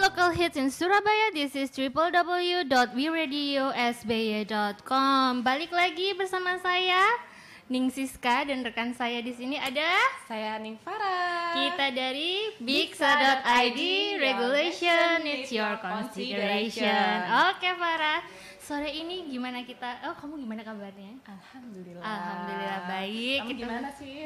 local hits in Surabaya. This is www.wiradiosby.com. Balik lagi bersama saya Ning Siska dan rekan saya di sini ada saya Ning Farah. Kita dari Biksa.id. Regulation it's your consideration. Oke Farah, sore ini gimana kita? Oh, kamu gimana kabarnya? Alhamdulillah baik. Kamu gimana sih?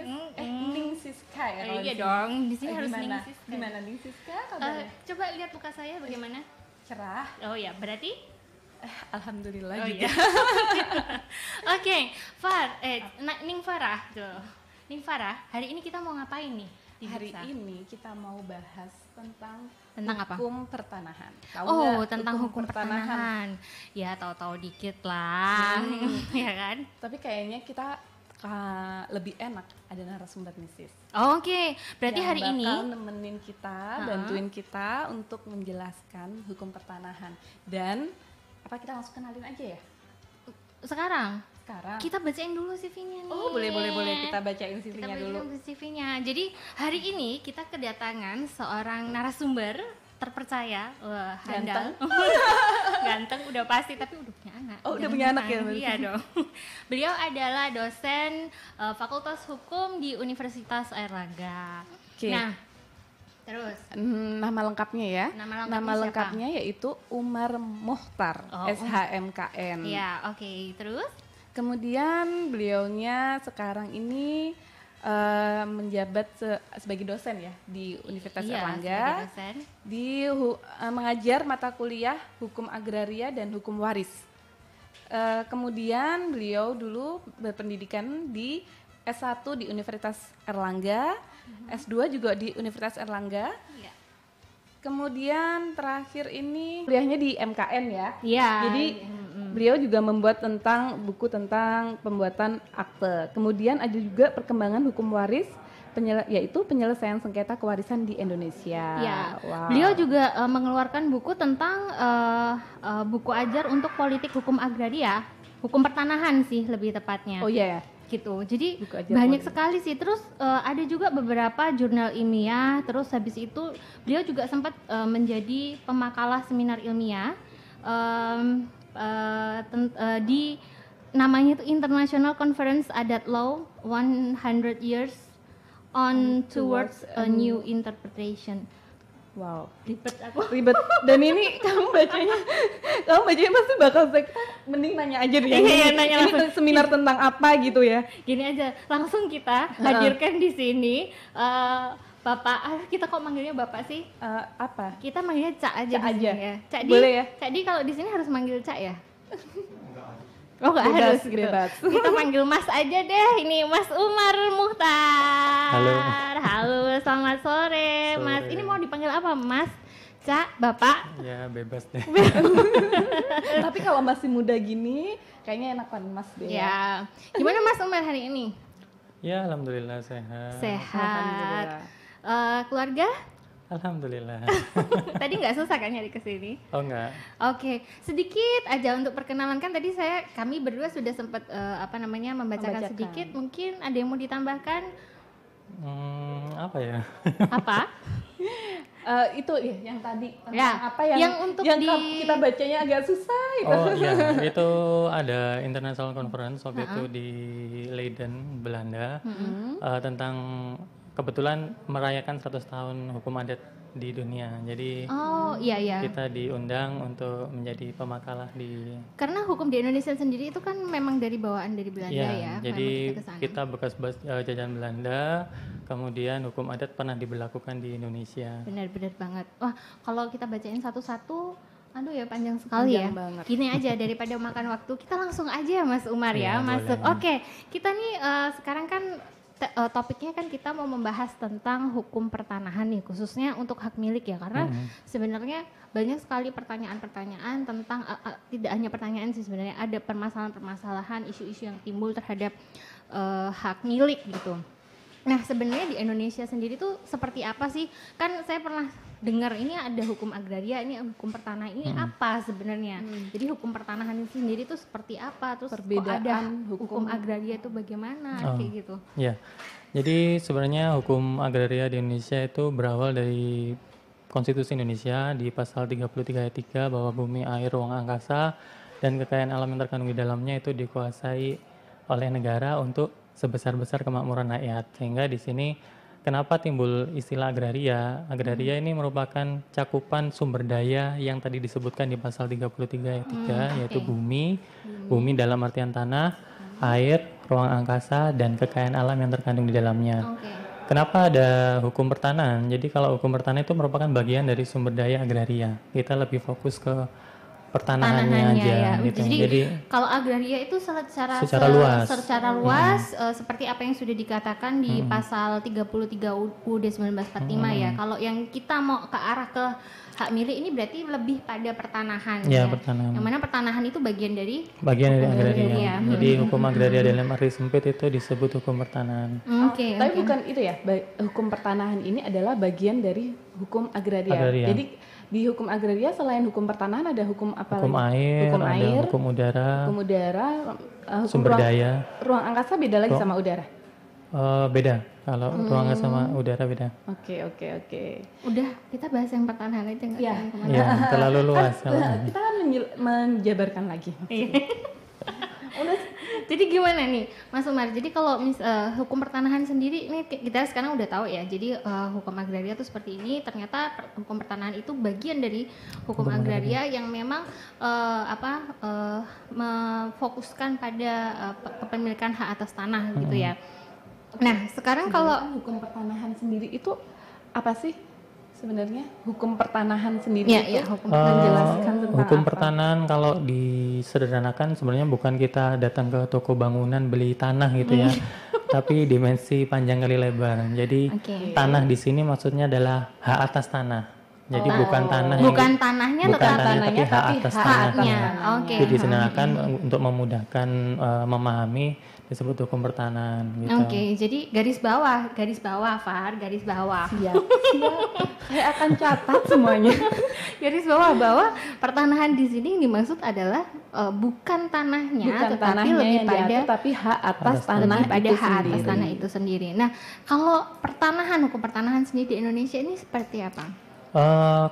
Ning Siska ya? Iya dong, di sini harus Ning Siska. Gimana Ning Siska kabarnya? Coba lihat muka saya bagaimana? Cerah. Oh ya, berarti alhamdulillah juga. Iya. Oke, Ning Farah tuh. Ning Farah, hari ini kita mau ngapain nih? Hari ini kita mau bahas tentang apa? Hukum pertanahan. Tentang hukum pertanahan. Ya, tahu-tahu dikit lah. Ya kan? Tapi kayaknya kita lebih enak ada narasumber nih sis. Oke, berarti yang hari ini bakal nemenin kita, bantuin kita untuk menjelaskan hukum pertanahan. Dan apa kita langsung kenalin aja ya? Sekarang kita bacain dulu CV-nya nih. Oh, boleh kita bacain CV-nya dulu. CV-nya. Jadi hari ini kita kedatangan seorang narasumber terpercaya, handal. Ganteng udah pasti, tapi udah punya anak. Oh, udah punya anak ya? Iya dong. Beliau adalah dosen Fakultas Hukum di Universitas Airlangga. Okay. Nah, terus nama lengkapnya ya? Nama lengkapnya yaitu Umar Mohtar, SHMKN. Ya, oke. Terus? Kemudian beliaunya sekarang ini menjabat sebagai dosen ya di Universitas Airlangga. Mengajar mata kuliah Hukum Agraria dan Hukum Waris. Kemudian beliau dulu berpendidikan di S1 di Universitas Airlangga, S2 juga di Universitas Airlangga. Iya. Kemudian terakhir ini kuliahnya di MKN ya. Iya. Jadi beliau juga membuat buku tentang pembuatan akte. Kemudian ada juga perkembangan hukum waris, yaitu penyelesaian sengketa kewarisan di Indonesia. Ya. Wow. Beliau juga mengeluarkan buku tentang buku ajar untuk politik hukum agraria, hukum pertanahan sih lebih tepatnya. Oh iya. Gitu. Jadi banyak sekali sih. Terus ada juga beberapa jurnal ilmiah. Terus habis itu beliau juga sempat menjadi pemakalah seminar ilmiah di namanya itu International Conference Adat Law 100 Years on Towards a New Interpretation. Wow, ribet. Dan ini kamu bacanya pasti bakal mending nanya aja deh. Nanya ini seminar tentang apa gitu ya? Gini aja, langsung kita hadirkan di sini Bapak. Kita kok manggilnya Bapak sih? Apa? Kita manggilnya Cak aja di sini ya. Cak Di. Boleh ya? Cak Di kalau di sini harus manggil Cak ya? Nggak harus gitu. Kita manggil Mas aja deh. Ini Mas Umar Muhtar. Halo, selamat sore. Mas. Ini mau dipanggil apa, Mas? Cak, Bapak? Ya bebas deh. Tapi kalau masih muda gini, kayaknya enakan Mas deh. Ya. Gimana Mas Umar hari ini? Ya alhamdulillah sehat. Sehat. Keluarga? Alhamdulillah. Tadi nggak susah kan nyari kesini? Oh enggak. Oke, sedikit aja untuk perkenalan, kan tadi kami berdua sudah sempat membacakan sedikit. Mungkin ada yang mau ditambahkan? Apa ya? Apa? Itu ya yang tadi ya, apa yang kita bacanya agak susah itu. Oh iya, itu ada international conference waktu itu di Leiden, Belanda, tentang kebetulan merayakan 100 tahun hukum adat di dunia. Jadi kita diundang untuk menjadi pemakalah di. Karena hukum di Indonesia sendiri itu kan memang dari bawaan dari Belanda ya. Jadi kita bekas jajahan Belanda, kemudian hukum adat pernah diberlakukan di Indonesia. Benar-benar banget. Wah, kalau kita bacain satu-satu, aduh ya panjang sekali ya. Banget. Gini aja daripada makan waktu, kita langsung aja Mas Umar ya masuk. Oke, kita nih sekarang kan topiknya kan kita mau membahas tentang hukum pertanahan nih, khususnya untuk hak milik ya, karena sebenarnya banyak sekali pertanyaan-pertanyaan tentang tidak hanya pertanyaan sih sebenarnya, ada permasalahan-permasalahan, isu-isu yang timbul terhadap hak milik gitu. Nah sebenarnya di Indonesia sendiri tuh seperti apa sih? Kan saya pernah dengar ini ada hukum agraria, ini hukum pertanahan, ini apa sebenarnya? Jadi hukum pertanahan itu sendiri tuh seperti apa? Terus perbedaan kok ada hukum agraria itu bagaimana? Kayak gitu. Ya, jadi sebenarnya hukum agraria di Indonesia itu berawal dari Konstitusi Indonesia di pasal 33 ayat 3 bahwa bumi, air, ruang angkasa, dan kekayaan alam yang terkandung di dalamnya itu dikuasai oleh negara untuk sebesar-besar kemakmuran rakyat. Sehingga di sini kenapa timbul istilah agraria? Agraria ini merupakan cakupan sumber daya yang tadi disebutkan di pasal 33 ayat 3, yaitu bumi dalam artian tanah, air, ruang angkasa, dan kekayaan alam yang terkandung di dalamnya. Kenapa ada hukum pertanahan? Jadi kalau hukum pertanahan itu merupakan bagian dari sumber daya agraria. Kita lebih fokus ke pertanahannya aja. Ya. Gitu. Jadi kalau agraria itu secara luas seperti apa yang sudah dikatakan di pasal 33 UUD 1945 ya. Kalau yang kita mau ke arah ke hak milik ini berarti lebih pada pertanahan ya. Pertanahan. Yang mana pertanahan itu bagian dari agraria. Jadi hukum agraria dalam arti sempit itu disebut hukum pertanahan. Tapi bukan itu ya. Hukum pertanahan ini adalah bagian dari hukum agraria. Jadi di hukum agraria selain hukum pertanahan ada hukum apa lagi? Hukum air, hukum udara, hukum sumber daya. Ruang angkasa beda lagi sama udara? Beda. Kalau ruang angkasa sama udara beda. Oke. Udah, kita bahas yang pertanahan aja nggak? Ya, terlalu luas. Kita kan menjabarkan lagi. Jadi gimana nih Mas Umar? Jadi kalau hukum pertanahan sendiri ini kita sekarang udah tahu ya. Jadi hukum agraria itu seperti ini. Ternyata hukum pertanahan itu bagian dari hukum agraria yang memang memfokuskan pada kepemilikan hak atas tanah gitu ya. Nah sekarang kalau hukum pertanahan sendiri itu apa sih? Sebenarnya hukum pertanahan sendiri menjelaskan tentang hukum pertanahan kalau disederhanakan sebenarnya bukan kita datang ke toko bangunan beli tanah gitu ya, tapi dimensi panjang kali lebar. Jadi tanah di sini maksudnya adalah hak atas tanah. Jadi bukan tanahnya tapi hak atas tanahnya. Jadi disederhanakan untuk memudahkan memahami disebut hukum pertanahan gitu. Jadi garis bawah Far, garis bawah. Siap. Saya akan catat semuanya. Garis bawah pertanahan di sini yang dimaksud adalah bukan tanahnya, tetapi lebih pada hak atas tanah itu sendiri. Nah, kalau hukum pertanahan sendiri di Indonesia ini seperti apa?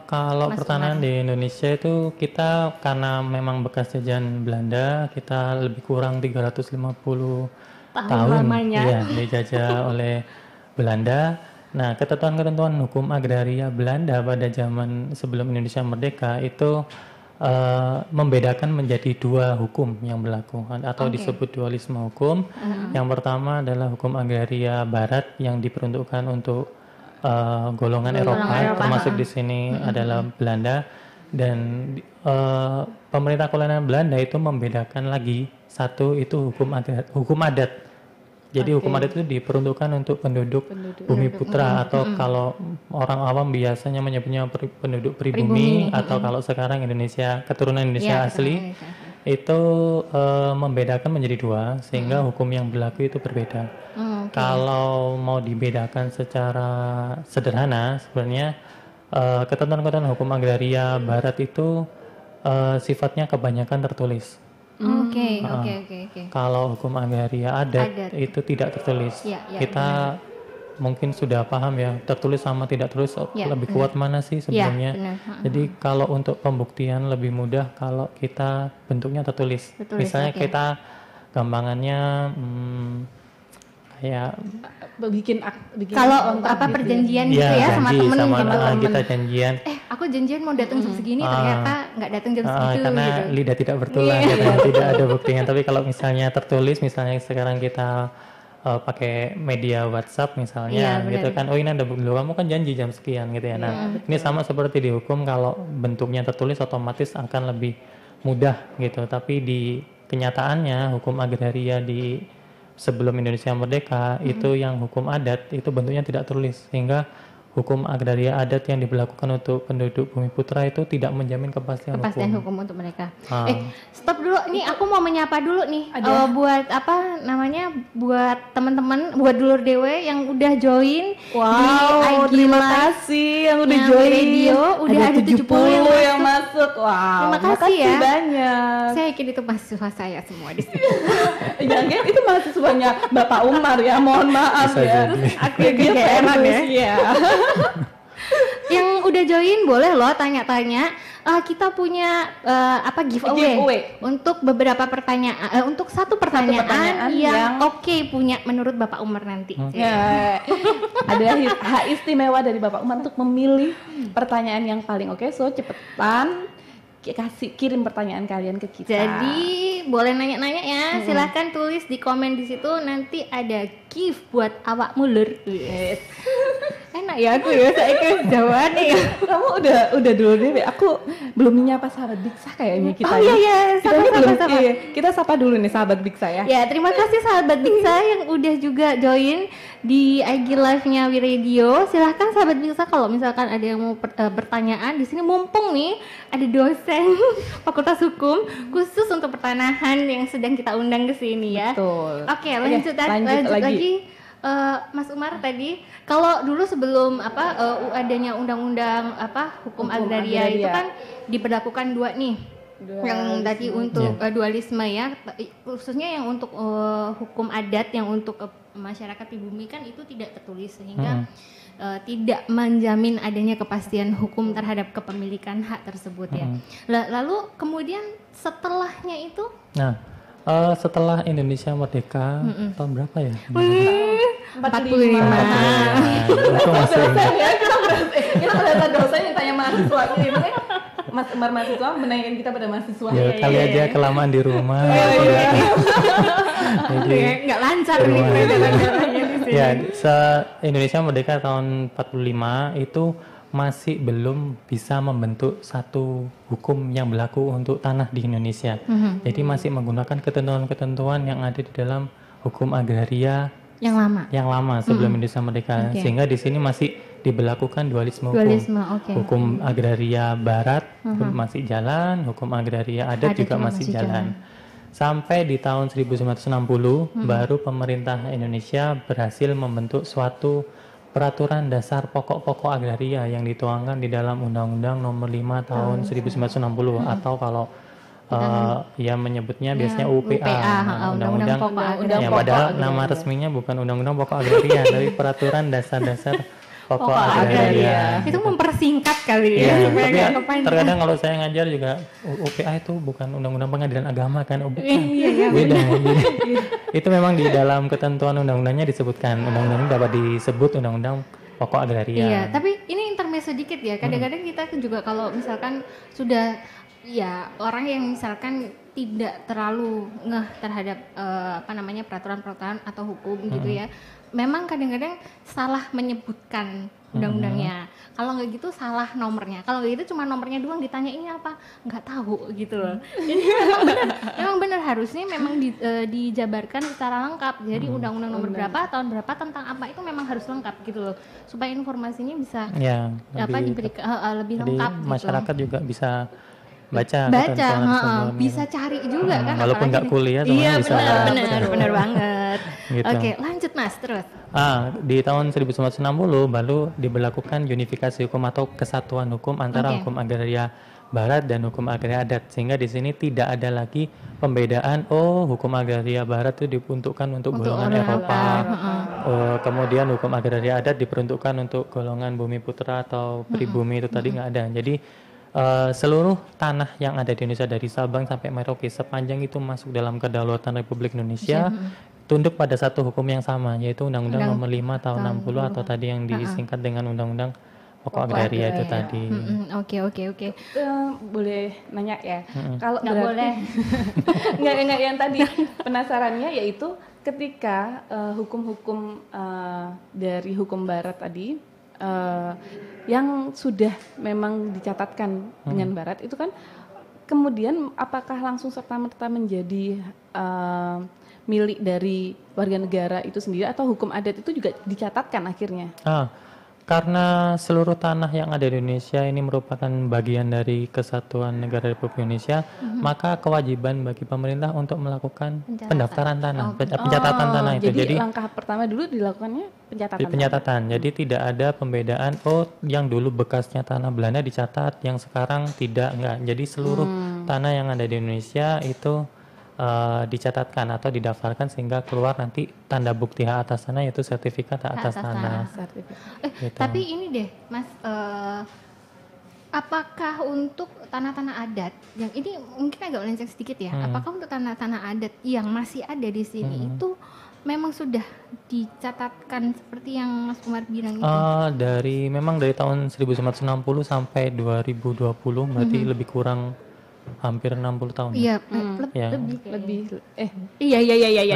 Kalau pertanahan di Indonesia itu kita karena memang bekas jajahan Belanda, kita lebih kurang 350 tahun ya dijajah oleh Belanda. Nah, ketentuan-ketentuan hukum agraria Belanda pada zaman sebelum Indonesia merdeka itu membedakan menjadi dua hukum yang berlaku atau disebut dualisme hukum. Yang pertama adalah hukum agraria Barat yang diperuntukkan untuk golongan Eropa, termasuk di sini adalah Belanda, dan pemerintah kolonial Belanda itu membedakan lagi, satu itu hukum adat. Jadi hukum adat itu diperuntukkan untuk penduduk bumi putra atau kalau orang awam biasanya menyebutnya penduduk pribumi atau kalau sekarang keturunan Indonesia asli itu membedakan menjadi dua sehingga hukum yang berlaku itu berbeda. Kalau mau dibedakan secara sederhana sebenarnya ketentuan-ketentuan hukum agraria Barat itu sifatnya kebanyakan tertulis. Oke. Kalau hukum agraria adat itu tidak tertulis. Kita mungkin sudah paham ya, tertulis sama tidak tertulis lebih kuat mana sih sebenarnya. Jadi kalau untuk pembuktian lebih mudah kalau kita bentuknya tertulis. Misalnya kita gampangannya kayak bikin kalau perjanjian gitu ya sama temen kita janjian. Aku janjian mau datang jam segini ternyata nggak datang jam segitu karena gitu. Lidah tidak bertulang tidak ada buktinya. Tapi kalau misalnya tertulis, misalnya sekarang kita pakai media WhatsApp misalnya gitu kan, ini ada bukti, kamu kan janji jam sekian gitu ya. Nah ini sama seperti di hukum, kalau bentuknya tertulis otomatis akan lebih mudah gitu. Tapi di kenyataannya hukum agraria di sebelum Indonesia merdeka itu yang hukum adat itu bentuknya tidak tertulis, sehingga hukum agraria adat yang diberlakukan untuk penduduk bumi putra itu tidak menjamin kepastian hukum untuk mereka. Stop dulu nih, aku mau menyapa dulu nih buat buat teman-teman, buat dulur dewe yang udah join di IG terima kasih yang udah join radio. Udah ada 70 yang masuk. Terima kasih ya banyak. Saya yakin itu mahasiswa saya semua di sini. Jangan itu mahasiswanya Bapak Umar ya, mohon maaf ya. Aku yang kegeeran ya. yang udah join boleh loh tanya-tanya. Kita punya giveaway untuk beberapa pertanyaan, untuk satu pertanyaan yang oke punya menurut Bapak Umar nanti. Ya, ada hak istimewa dari Bapak Umar untuk memilih pertanyaan yang paling oke. So cepetan kirim pertanyaan kalian ke kita. Jadi boleh nanya-nanya ya, silahkan tulis di komen di situ, nanti ada gift buat awak mulur. Enak ya aku ya, saya jawaban nih. Kamu udah dulu deh, aku belum menyapa sahabat Biksa kayaknya kita. Oh iya, sapa. Kita sapa dulu nih sahabat Biksa ya. Ya, terima kasih sahabat Biksa yang udah juga join di IG live-nya Wiradio. Silahkan sahabat Biksa kalau misalkan ada yang mau pertanyaan di sini, mumpung nih ada dosen Fakultas Hukum khusus untuk pertanahan yang sedang kita undang ke sini ya. Betul. Oke, lanjut lagi. Mas Umar tadi, kalau dulu sebelum adanya undang-undang hukum agraria itu kan diberlakukan dua nih. Yang tadi untuk dualisme ya, khususnya yang untuk hukum adat yang untuk masyarakat pribumi kan itu tidak tertulis sehingga tidak menjamin adanya kepastian hukum terhadap kepemilikan hak tersebut ya. Lalu kemudian setelahnya itu? Nah, setelah Indonesia merdeka tahun berapa ya? 45. Itu masih kita pada dosen yang tanya mahasiswa ini. Mas Umar mahasiswa menanyakan kita pada mahasiswa. Ya, kali aja kelamaan di rumah. Jadi nggak lancar nih perjalanannya di sini. Ya, Indonesia merdeka tahun 45 itu masih belum bisa membentuk satu hukum yang berlaku untuk tanah di Indonesia. Jadi masih menggunakan ketentuan-ketentuan yang ada di dalam hukum agraria yang lama sebelum Indonesia merdeka. Sehingga di sini masih diberlakukan dualisme hukum. Hukum agraria barat masih jalan, hukum agraria adat juga masih jalan. Sampai di tahun 1960 baru pemerintah Indonesia berhasil membentuk suatu peraturan dasar pokok-pokok agraria yang dituangkan di dalam Undang-Undang Nomor 5 Tahun 1960 atau kalau ya menyebutnya biasanya UPA, Undang-Undang Pokok Agraria. Ya, padahal nama resminya bukan Undang-Undang Pokok Agraria, tapi Peraturan Dasar-Dasar Pokok Agraria. Itu mempersingkat kali ya. Tapi terkadang kalau saya ngajar juga UPA itu bukan Undang-Undang Pengadilan Agama kan, beda. Itu memang di dalam ketentuan undang-undangnya disebutkan, undang-undang dapat disebut Undang-Undang Pokok Agraria. Iya, tapi ini intermezzo sedikit ya. Kadang-kadang kita juga kalau misalkan sudah orang yang misalkan tidak terlalu ngeh terhadap peraturan-peraturan atau hukum gitu ya. Memang kadang-kadang salah menyebutkan undang-undangnya. Kalau nggak gitu salah nomornya. Kalau nggak gitu cuma nomornya doang, ditanya ini apa nggak tahu gitu loh. Jadi memang benar harusnya memang dijabarkan secara lengkap. Jadi undang-undang nomor berapa, tahun berapa, tentang apa itu memang harus lengkap gitu loh. Supaya informasinya bisa diberikan lebih lengkap. Masyarakat gitu. juga bisa baca bisa cari juga kan, walaupun nggak kuliah bisa benar banget. Gitu. Oke, lanjut Mas, terus di tahun 1960 baru diberlakukan unifikasi hukum atau kesatuan hukum antara hukum agraria barat dan hukum agraria adat, sehingga di sini tidak ada lagi pembedaan hukum agraria barat itu diperuntukkan untuk golongan Eropa. Kemudian hukum agraria adat diperuntukkan untuk golongan bumi putra atau pribumi, itu tadi nggak ada. Jadi seluruh tanah yang ada di Indonesia dari Sabang sampai Merauke sepanjang itu masuk dalam kedaulatan Republik Indonesia tunduk pada satu hukum yang sama, yaitu Undang-Undang Nomor 5 Tahun 60 atau tadi yang disingkat dengan Undang-Undang Pokok Agraria itu tadi. Oke. Boleh nanya ya? Kalau nggak boleh. nggak yang tadi penasarannya yaitu ketika hukum-hukum dari hukum barat tadi yang sudah memang dicatatkan dengan barat itu kan kemudian apakah langsung serta-merta menjadi milik dari warga negara itu sendiri atau hukum adat itu juga dicatatkan akhirnya? Karena seluruh tanah yang ada di Indonesia ini merupakan bagian dari kesatuan negara Republik Indonesia, maka kewajiban bagi pemerintah untuk melakukan pendaftaran tanah, pencatatan tanah itu. Jadi langkah pertama dulu dilakukannya pencatatan. Jadi tidak ada pembedaan yang dulu bekasnya tanah Belanda dicatat, yang sekarang enggak. Jadi seluruh tanah yang ada di Indonesia itu dicatatkan atau didaftarkan sehingga keluar nanti tanda bukti hak atas tanah, yaitu sertifikat hak atas tanah. Gitu. Tapi ini deh Mas, Apakah untuk tanah-tanah adat yang ini mungkin agak melenceng sedikit ya? Apakah untuk tanah-tanah adat yang masih ada di sini itu memang sudah dicatatkan seperti yang Mas Umar bilang itu? Memang dari tahun 1960 sampai 2020 berarti lebih kurang hampir 60 tahun. Iya, Ya. Lebih Iya.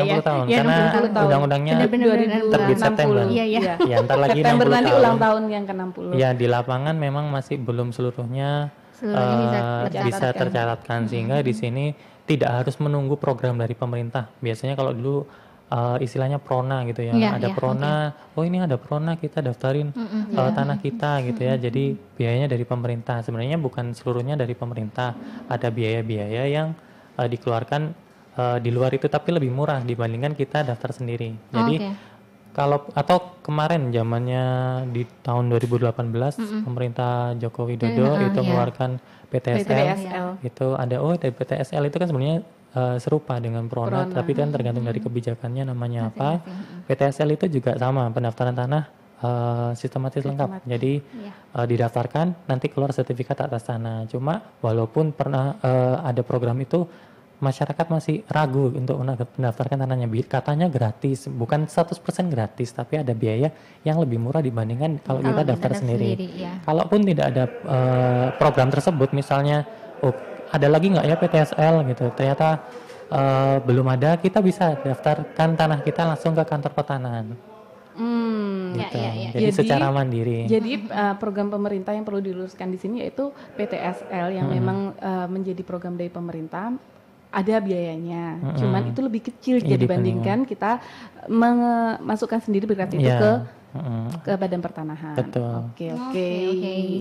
60 tahun Iya, karena 60 tahun. undang-undangnya Benar-benar terbit September. Iya. Ya, ntar lagi September 60 nanti tahun. ulang tahun yang ke-60. Ya, di lapangan memang masih belum seluruhnya bisa tercatatkan sehingga di sini tidak harus menunggu program dari pemerintah. Biasanya kalau dulu istilahnya prona gitu ya, ada prona, oh ini ada prona kita daftarin tanah kita gitu ya, jadi biayanya dari pemerintah. Sebenarnya bukan seluruhnya dari pemerintah, ada biaya-biaya yang dikeluarkan di luar itu tapi lebih murah dibandingkan kita daftar sendiri. Jadi atau kemarin zamannya di tahun 2018 pemerintah Joko Widodo itu mengeluarkan PTSL. Itu ada PTSL itu kan sebenarnya serupa dengan Prona, tapi kan tergantung dari kebijakannya namanya apa. PTSL itu juga sama, pendaftaran tanah sistematis lengkap. Jadi didaftarkan, nanti keluar sertifikat atas tanah. Cuma walaupun pernah ada program itu, masyarakat masih ragu untuk mendaftarkan tanahnya. Katanya gratis, bukan 100% gratis, tapi ada biaya yang lebih murah dibandingkan kalau kita daftar sendiri. Kalaupun tidak ada program tersebut, misalnya ada lagi nggak ya PTSL gitu, ternyata belum ada, kita bisa daftarkan tanah kita langsung ke kantor pertanahan. Gitu. Jadi secara mandiri. Jadi program pemerintah yang perlu diluruskan di sini yaitu PTSL yang memang menjadi program dari pemerintah. Ada biayanya, cuman itu lebih kecil dibandingkan kita memasukkan sendiri berkat itu ke Badan Pertanahan. Betul. Oke.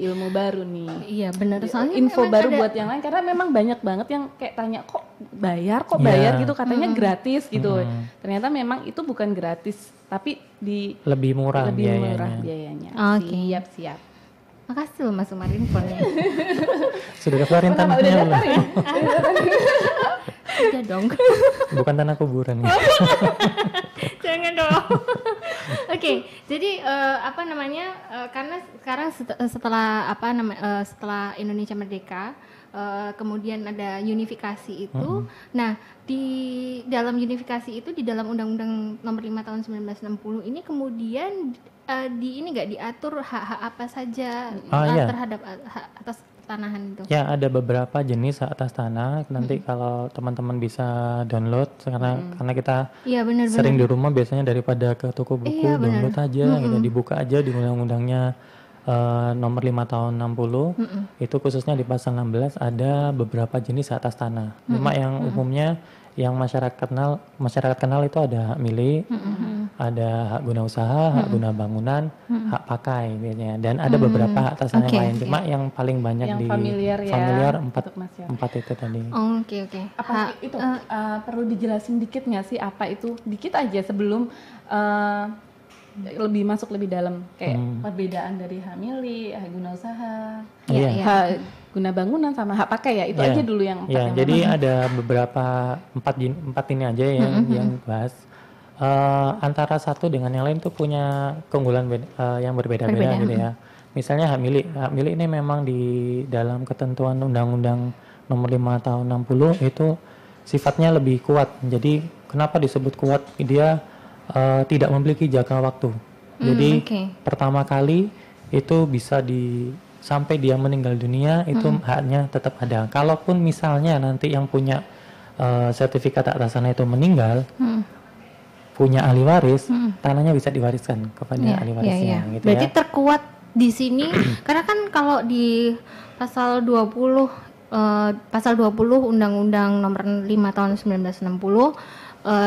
Ilmu baru nih. Iya benar. Soalnya info baru buat yang lain karena memang banyak banget yang kayak tanya kok bayar gitu, katanya gratis gitu. Ternyata memang itu bukan gratis, tapi lebih murah biayanya. Siap. Makasih loh Mas Umar infonya. Sudah daftarin tanahnya belum? Udah dong. Bukan tanah kuburan ya. Jangan dong. Oke, jadi karena sekarang setelah Indonesia merdeka, kemudian ada unifikasi itu. Nah, di dalam unifikasi itu, di dalam Undang-Undang Nomor 5 Tahun 1960 ini kemudian nggak diatur hak-hak apa saja terhadap hak atas tanahan itu. Ya, ada beberapa jenis hak atas tanah. Nanti kalau teman-teman bisa download karena kita sering di rumah biasanya daripada ke toko buku, download aja gitu, dibuka aja di undang-undangnya nomor 5 tahun 60 itu khususnya di pasal 16 ada beberapa jenis hak atas tanah. Cuma yang umumnya yang masyarakat kenal itu ada hak milik, ada hak guna usaha, hak guna bangunan, hak pakai biasanya, dan ada beberapa hak atas tanah yang lain. Cuma yang paling banyak yang familiar empat itu tadi. Oke. Apa itu perlu dijelasin dikit nggak sih apa itu? Dikit aja sebelum lebih masuk lebih dalam kayak perbedaan dari hak milik, hak guna usaha, hak guna bangunan sama hak pakai ya itu aja dulu yang. Jadi ada beberapa empat ini aja yang bahas. Antara satu dengan yang lain tuh punya keunggulan yang berbeda-beda gitu ya. Misalnya hak milik ini memang di dalam ketentuan Undang-Undang Nomor 5 Tahun 60 itu sifatnya lebih kuat. Jadi kenapa disebut kuat? Dia tidak memiliki jangka waktu. Jadi pertama kali itu bisa sampai dia meninggal dunia itu haknya tetap ada. Kalaupun misalnya nanti yang punya sertifikat hak atas tanah itu meninggal, punya ahli waris, tanahnya bisa diwariskan kepada ahli warisnya. Gitu. Berarti terkuat di sini karena kan kalau di pasal 20 Undang-Undang Nomor 5 Tahun 1960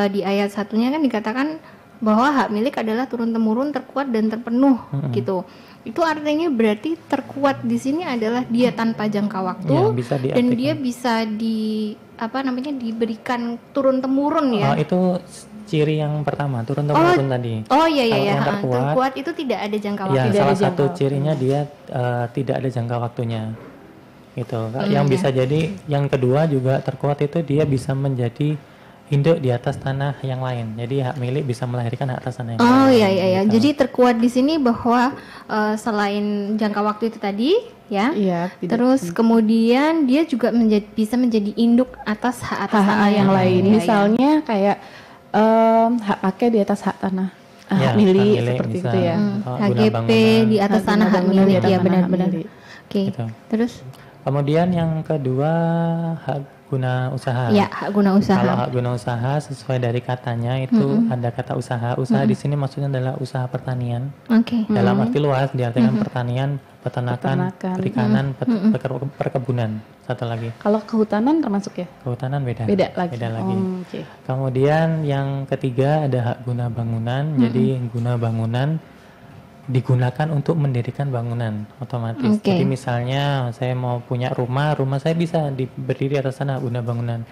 di ayat satunya kan dikatakan bahwa hak milik adalah turun-temurun, terkuat dan terpenuh gitu. Itu artinya berarti terkuat di sini adalah dia tanpa jangka waktu dan dia bisa diberikan turun-temurun ya. Itu ciri yang pertama, turun-temurun tadi. Yang terkuat itu tidak ada jangka waktu. Salah satu cirinya dia tidak ada jangka waktunya. Gitu. Yang bisa jadi yang kedua juga terkuat itu dia bisa menjadi induk di atas tanah yang lain. Jadi hak milik bisa melahirkan hak atas tanah yang Oh lain. iya iya iya. Gitu. Jadi terkuat di sini bahwa selain jangka waktu itu tadi ya. Iya, Terus kemudian dia juga bisa menjadi induk atas hak atas tanah yang lain. Iya, iya. Misalnya kayak hak pakai di atas hak tanah. Ya, Hak milik hak milik seperti bisa. itu ya. Guna HGP bangunan. di atas Hak tanah guna hak bangunan di milik atas ya tanah hak benar-benar. milik. Oke. Gitu. Terus Kemudian yang kedua hak guna usaha. ya hak guna Kalau usaha. hak guna usaha sesuai dari katanya itu ada kata usaha. Usaha di sini maksudnya adalah usaha pertanian. Oke. Dalam arti luas diartikan pertanian, peternakan, Peternakan. perikanan, perkebunan. Satu lagi. Kalau kehutanan termasuk ya? Kehutanan beda. Beda lagi. Beda lagi. Oke. Kemudian yang ketiga ada hak guna bangunan. Jadi guna bangunan digunakan untuk mendirikan bangunan otomatis. Oke. Jadi misalnya saya mau punya rumah saya bisa berdiri atas sana guna bangunan.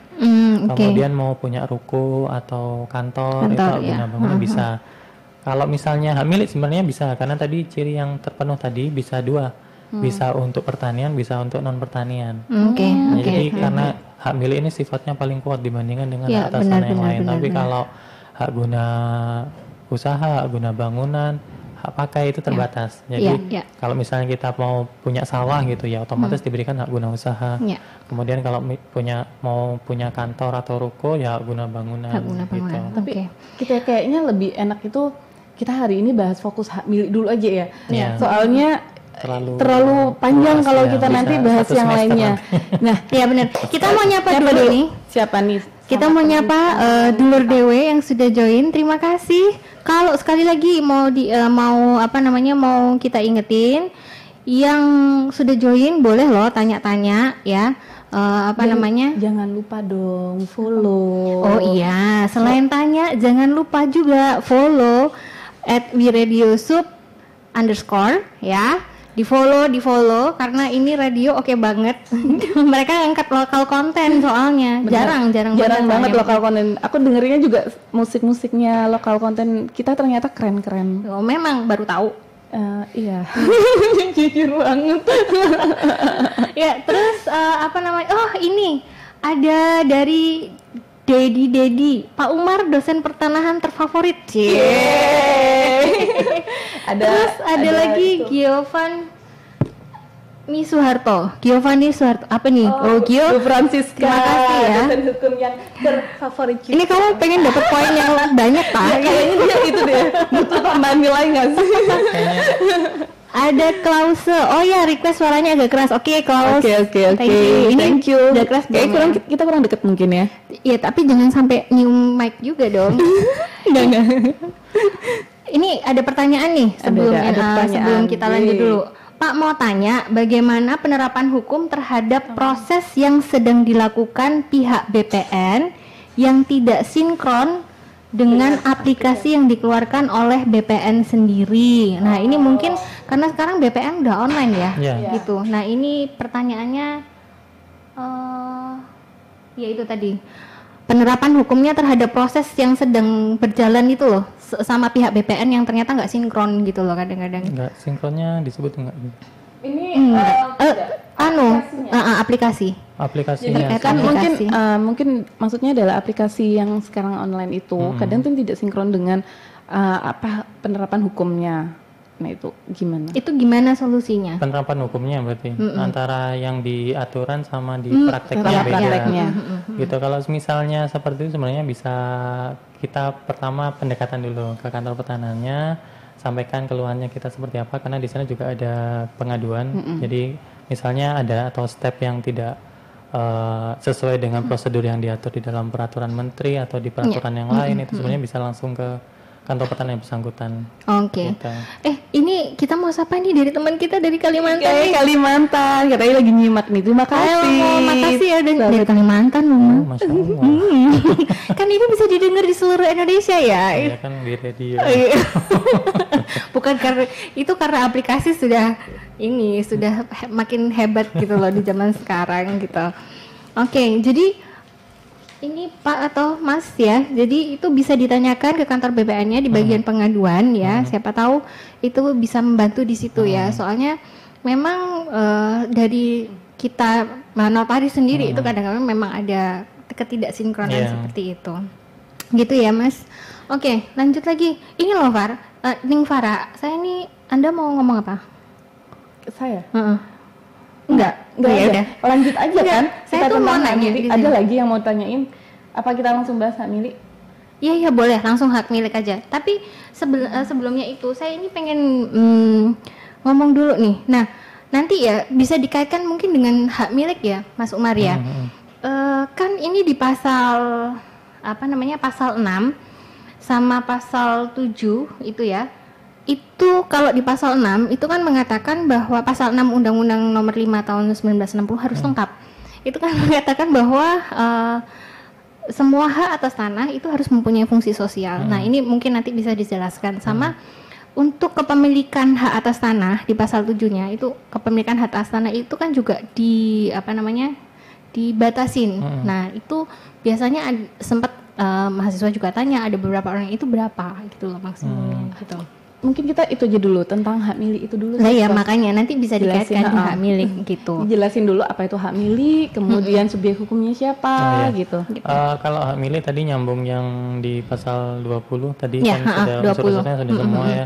Oke. Kemudian mau punya ruko atau kantor itu hak ya. guna bangunan bisa. Kalau misalnya hak milik sebenarnya bisa karena tadi ciri yang terpenuh tadi bisa dua. Bisa untuk pertanian, bisa untuk non pertanian. Oke. Nah, Oke. jadi karena hak milik ini sifatnya paling kuat dibandingkan dengan Ya, hak atas tanah yang benar, lain. Tapi benar. kalau hak guna usaha, hak guna bangunan, hak pakai itu terbatas. Jadi ya. kalau misalnya kita mau punya sawah gitu ya, otomatis diberikan hak guna usaha. Ya. Kemudian kalau mau punya kantor atau ruko ya hak guna bangunan. Hak guna gitu. bangunan. Tapi Oke. kita kayaknya lebih enak itu kita hari ini bahas fokus hak milik dulu aja ya. Iya. Soalnya Terlalu panjang luas kalau ya, kita bisa nanti bahas satu yang semester lainnya. nanti. Nah, Ya benar. Kita mau nyapa dulu nih. siapa nih? Kita mau nyapa dulur Dewe yang sudah join. Terima kasih. Kalau sekali lagi mau mau kita ingetin yang sudah join boleh loh tanya-tanya ya. Jangan lupa dong follow. Oh iya, selain tanya jangan lupa juga follow @wiradiosub_ ya. Di follow karena ini radio oke banget. Mereka ngangkat lokal konten soalnya. Jarang banget lokal konten. Aku dengerinnya juga musik-musiknya lokal konten kita ternyata keren-keren. Oh, memang baru tahu. Iya. Jujur banget. Ya, terus oh ini ada dari Dedi, Pak Umar dosen pertanahan terfavorit. Terus ada lagi Giovanni Suharto. Apa nih? Gio Francisca. Terima kasih ya. Dosen hukum yang terfavorit. Ini kamu pengen dapat poin yang banyak tak? Kayaknya dia itu deh. Butuh tambahan nilai nggak sih? Ada Klause. Oh ya, request suaranya agak keras. Oke, Klaus. Oke. Thank you. Udah keras Kayak belum ya? kita kurang deket mungkin ya. Iya, tapi jangan sampai nyium mic juga dong. Enggak. Ini ada pertanyaan nih sebelum kita lanjut dulu. Pak mau tanya bagaimana penerapan hukum terhadap proses yang sedang dilakukan pihak BPN yang tidak sinkron dengan aplikasi yang dikeluarkan oleh BPN sendiri. Nah, ini mungkin karena sekarang BPN udah online ya, gitu. Nah, ini pertanyaannya ya itu tadi. Penerapan hukumnya terhadap proses yang sedang berjalan itu loh sama pihak BPN yang ternyata nggak sinkron gitu loh kadang-kadang. Nggak sinkronnya disebut nggak? Ini aplikasi. Aplikasinya. kan aplikasi. mungkin maksudnya adalah aplikasi yang sekarang online itu kadang tuh tidak sinkron dengan penerapan hukumnya. Nah itu gimana? Itu gimana solusinya? Penerapan hukumnya berarti antara yang di aturan sama di prakteknya beda. Prakteknya. Gitu. Kalau misalnya seperti itu sebenarnya bisa kita pertama pendekatan dulu ke kantor pertanannya, sampaikan keluhannya kita seperti apa karena di sana juga ada pengaduan. Jadi misalnya ada atau step yang tidak sesuai dengan prosedur yang diatur di dalam peraturan menteri atau di peraturan yang lain itu sebenarnya bisa langsung ke kantor pertanian yang bersangkutan. Oke. Gitu. Ini kita mau sapa nih dari teman kita dari Kalimantan. Kalimantan, katanya lagi nyimak nih. Terima kasih. Makasih ya dari Kalimantan, Mama. Masya Allah. Kan ini bisa didengar di seluruh Indonesia ya. Ya kan di radio. Bukan karena aplikasi sudah makin hebat gitu loh di zaman sekarang gitu. Oke, jadi ini Pak atau Mas ya, jadi itu bisa ditanyakan ke kantor BPN-nya di bagian pengaduan ya. Siapa tahu itu bisa membantu di situ ya. Soalnya memang dari kita notaris sendiri itu kadang-kadang memang ada ketidaksinkronan seperti itu. Gitu ya, Mas. Oke, lanjut lagi. Ini loh, Ning Farah, saya ini Anda mau ngomong apa? Saya? Enggak ya ada. Lanjut aja kan. Saya tuh mau nanya. Ada lagi yang mau tanyain? Apa kita langsung bahas hak milik? Iya boleh, langsung hak milik aja. Tapi sebelumnya itu saya ini pengen ngomong dulu nih. Nah, nanti ya bisa dikaitkan mungkin dengan hak milik ya, Mas Umar ya. Kan ini di pasal pasal 6 sama pasal 7 itu ya. Itu kalau di pasal 6 itu kan mengatakan bahwa pasal 6 Undang-Undang Nomor 5 Tahun 1960 harus lengkap. Itu kan mengatakan bahwa semua hak atas tanah itu harus mempunyai fungsi sosial. Nah, ini mungkin nanti bisa dijelaskan sama untuk kepemilikan hak atas tanah di pasal 7-nya itu kepemilikan hak atas tanah itu kan juga dibatasin. Nah, itu biasanya sempat mahasiswa juga tanya ada beberapa orang itu berapa gitu loh maksimumnya gitu. Mungkin kita itu aja dulu tentang hak milik itu dulu. Nah ya makanya nanti bisa dikaitkan dengan hak milik gitu. Dijelasin dulu apa itu hak milik, kemudian subjek hukumnya siapa gitu. Kalau hak milik tadi nyambung yang di pasal 20 tadi ya, kan sudah unsur-unsurnya sudah semua ya.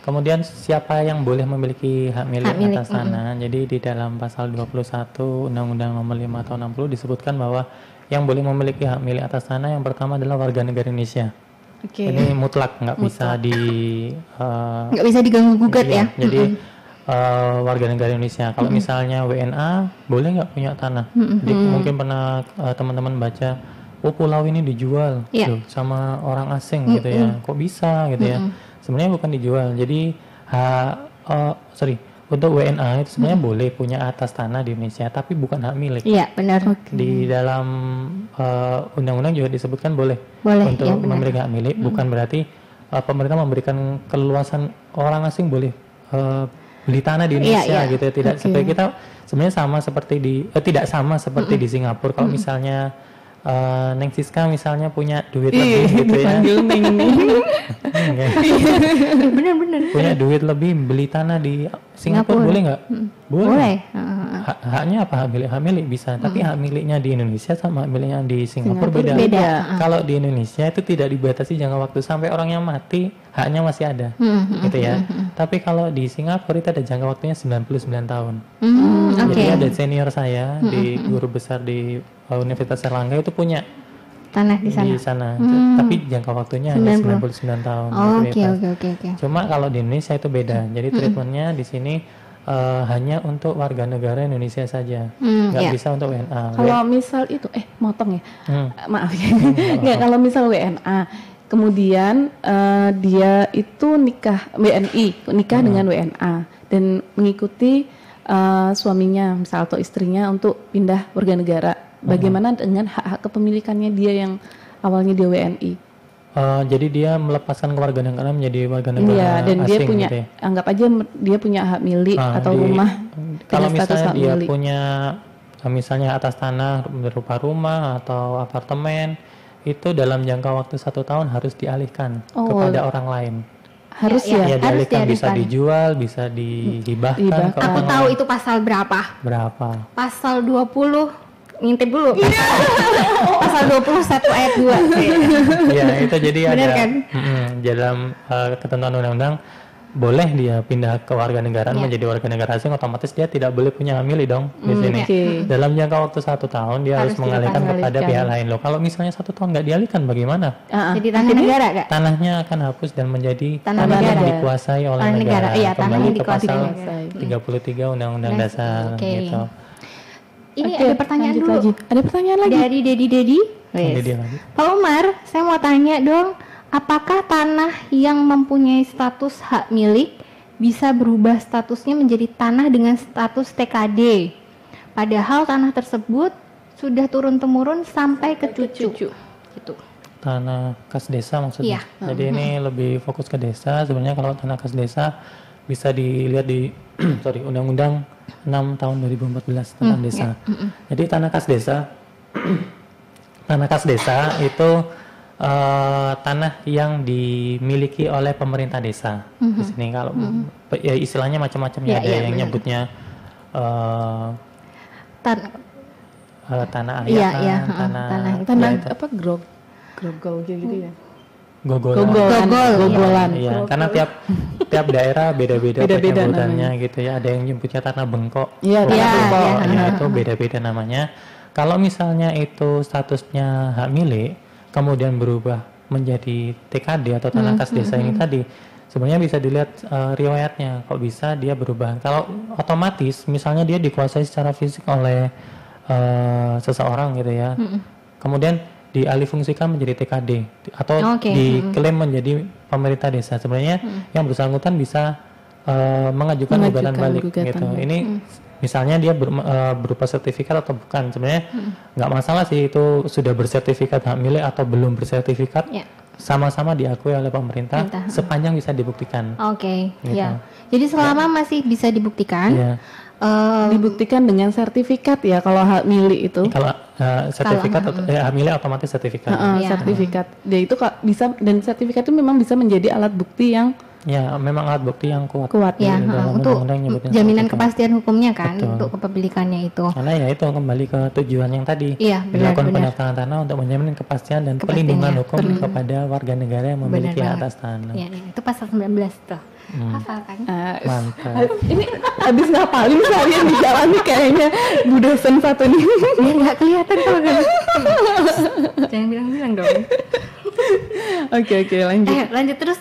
Kemudian siapa yang boleh memiliki hak milik atas tanah? Jadi di dalam pasal 21 Undang-Undang Nomor 5 Tahun 60 disebutkan bahwa yang boleh memiliki hak milik atas tanah yang pertama adalah warga negara Indonesia. Ini mutlak, nggak bisa diganggu gugat ya. Jadi warga negara Indonesia. Kalau misalnya WNA boleh nggak punya tanah? Jadi mungkin pernah teman-teman baca, pulau ini dijual sama orang asing gitu ya. Kok bisa gitu ya? Sebenarnya bukan dijual. Jadi untuk WNA itu sebenarnya boleh punya atas tanah di Indonesia, tapi bukan hak milik. Iya, benar. Di dalam undang-undang juga disebutkan boleh untuk memiliki hak milik, bukan berarti pemerintah memberikan keleluasan orang asing boleh beli tanah di Indonesia gitu ya. Tidak seperti kita sebenarnya sama seperti tidak sama seperti di Singapura. Kalau misalnya Neng Siska misalnya punya duit lebih gitu ya. Bener-bener. Punya duit lebih beli tanah di Singapura boleh nggak? Boleh. Haknya apa? Hak milik bisa. Tapi hak miliknya di Indonesia sama hak miliknya di Singapura beda. Kalau di Indonesia itu tidak dibatasi jangka waktu sampai orangnya mati, haknya masih ada, gitu ya. Tapi kalau di Singapura itu ada jangka waktunya 99 tahun. Jadi ada senior saya di guru besar di Universitas Erlangga itu punya tanah di sana. Tapi jangka waktunya hanya 99 tahun. Oke. Cuma kalau di Indonesia itu beda. Jadi treatmentnya di sini hanya untuk warga negara Indonesia saja, nggak bisa untuk WNA. Kalau misal itu, motong ya, maaf ya, nggak kalau misal WNA, kemudian dia itu nikah dengan WNA dan mengikuti suaminya misal atau istrinya untuk pindah warga negara. Bagaimana dengan hak-hak kepemilikannya dia yang awalnya dia WNI? Jadi dia melepaskan kewarganegaraan menjadi warga negara iya, dan asing dia punya, gitu ya? Anggap aja dia punya hak milik atau rumah. Kalau misalnya dia punya misalnya atas tanah berupa rumah atau apartemen, itu dalam jangka waktu 1 tahun harus dialihkan kepada orang lain. Harus ya dialihkan, bisa dijual, bisa dihibahkan. Aku tahu itu pasal berapa? Pasal 20. Ngintip dulu. Pasal 21 ayat 2. Iya, itu jadi benar ada kan? Dalam ketentuan undang-undang boleh dia pindah ke warga negaraan menjadi warga negara asing, otomatis dia tidak boleh punya hak milik dong di sini. Dalam jangka waktu 1 tahun dia harus mengalihkan kepada pihak lain loh. Kalau misalnya 1 tahun nggak dialihkan bagaimana? Jadi tanah negara gak? Tanahnya akan hapus dan menjadi tanah yang dikuasai oleh negara. Iya, tanah yang ke pasal dikuasai. 33 Undang-Undang Dasar gitu. Ini ada pertanyaan dulu. Ada pertanyaan lagi dari Dedi. Pak Umar, saya mau tanya dong, apakah tanah yang mempunyai status hak milik bisa berubah statusnya menjadi tanah dengan status TKD? Padahal tanah tersebut sudah turun-temurun sampai ke cucu. Gitu. Tanah kas desa maksudnya. Jadi ini lebih fokus ke desa. Sebenarnya kalau tanah kas desa bisa dilihat di Undang-Undang 6 tahun 2014 tentang desa. Jadi tanah kas desa itu tanah yang dimiliki oleh pemerintah desa. Di sini kalau ya istilahnya macam-macam ya, ada yang nyebutnya tanah Iya, ayakan, iya, tanah Tanah ya itu, apa grogol gitu ya. gogolan. Gogolan. Iya, karena tiap daerah beda-beda Beda-beda penyebutannya gitu ya. Ada yang nyebutnya tanah bengkok. Iya, Bukan tanah bengkok, bengkok. ya, itu beda-beda namanya. Kalau misalnya itu statusnya hak milik, kemudian berubah menjadi TKD atau tanah kas desa ini tadi, sebenarnya bisa dilihat riwayatnya. Kok bisa dia berubah? Kalau otomatis, misalnya dia dikuasai secara fisik oleh seseorang gitu ya, kemudian dialihfungsikan menjadi TKD atau diklaim menjadi pemerintah desa. Sebenarnya yang bersangkutan bisa mengajukan gugatan balik gitu. Ini misalnya dia berupa sertifikat atau bukan. Sebenarnya nggak masalah sih itu sudah bersertifikat hak milik atau belum bersertifikat. Sama-sama diakui oleh pemerintah sepanjang bisa dibuktikan. Gitu. Ya. Jadi selama masih bisa dibuktikan. Dibuktikan dengan sertifikat ya kalau hak milik itu. Kalau sertifikat hak milik otomatis sertifikat. Sertifikat. Dia itu bisa, dan sertifikat itu memang bisa menjadi alat bukti yang memang alat bukti yang kuat. Ya, untuk jaminan kepastian hukumnya kan. Betul. Untuk kepemilikannya itu. Karena ya itu kembali ke tujuan yang tadi. Iya, dilakukan pendaftaran tanah untuk menjamin kepastian dan perlindungan hukum kepada warga negara yang memiliki hak atas tanah. Iya, itu pasal 19 tuh. Hafal kan? Mantap. Ini habis ngapalin seharian di jalan nih kayaknya Bu dosen satu nih. Biar nggak kelihatan kalau gitu. Jangan bilang-bilang dong. Oke, lanjut. Lanjut terus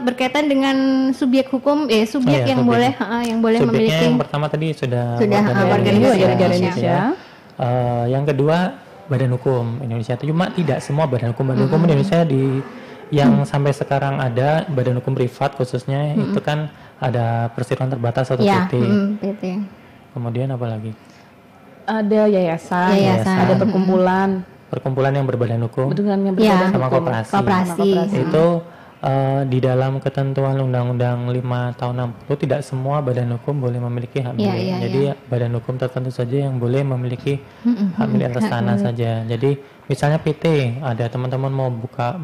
berkaitan dengan subjek hukum, subjek yang boleh Subjeknya memiliki. yang pertama tadi sudah warga negara Indonesia. Yang kedua badan hukum Indonesia. Cuma tidak semua badan hukum Indonesia yang sampai sekarang ada badan hukum privat khususnya itu kan ada perseroan terbatas atau PT. PT. Kemudian apa lagi? Ada yayasan. Ada perkumpulan yang berbadan hukum. Sama koperasi. Itu di dalam ketentuan Undang-Undang 5 tahun 60 tidak semua badan hukum boleh memiliki hak milik. Jadi badan hukum tertentu saja yang boleh memiliki hak milik atas tanah saja. Jadi misalnya PT, ada teman-teman mau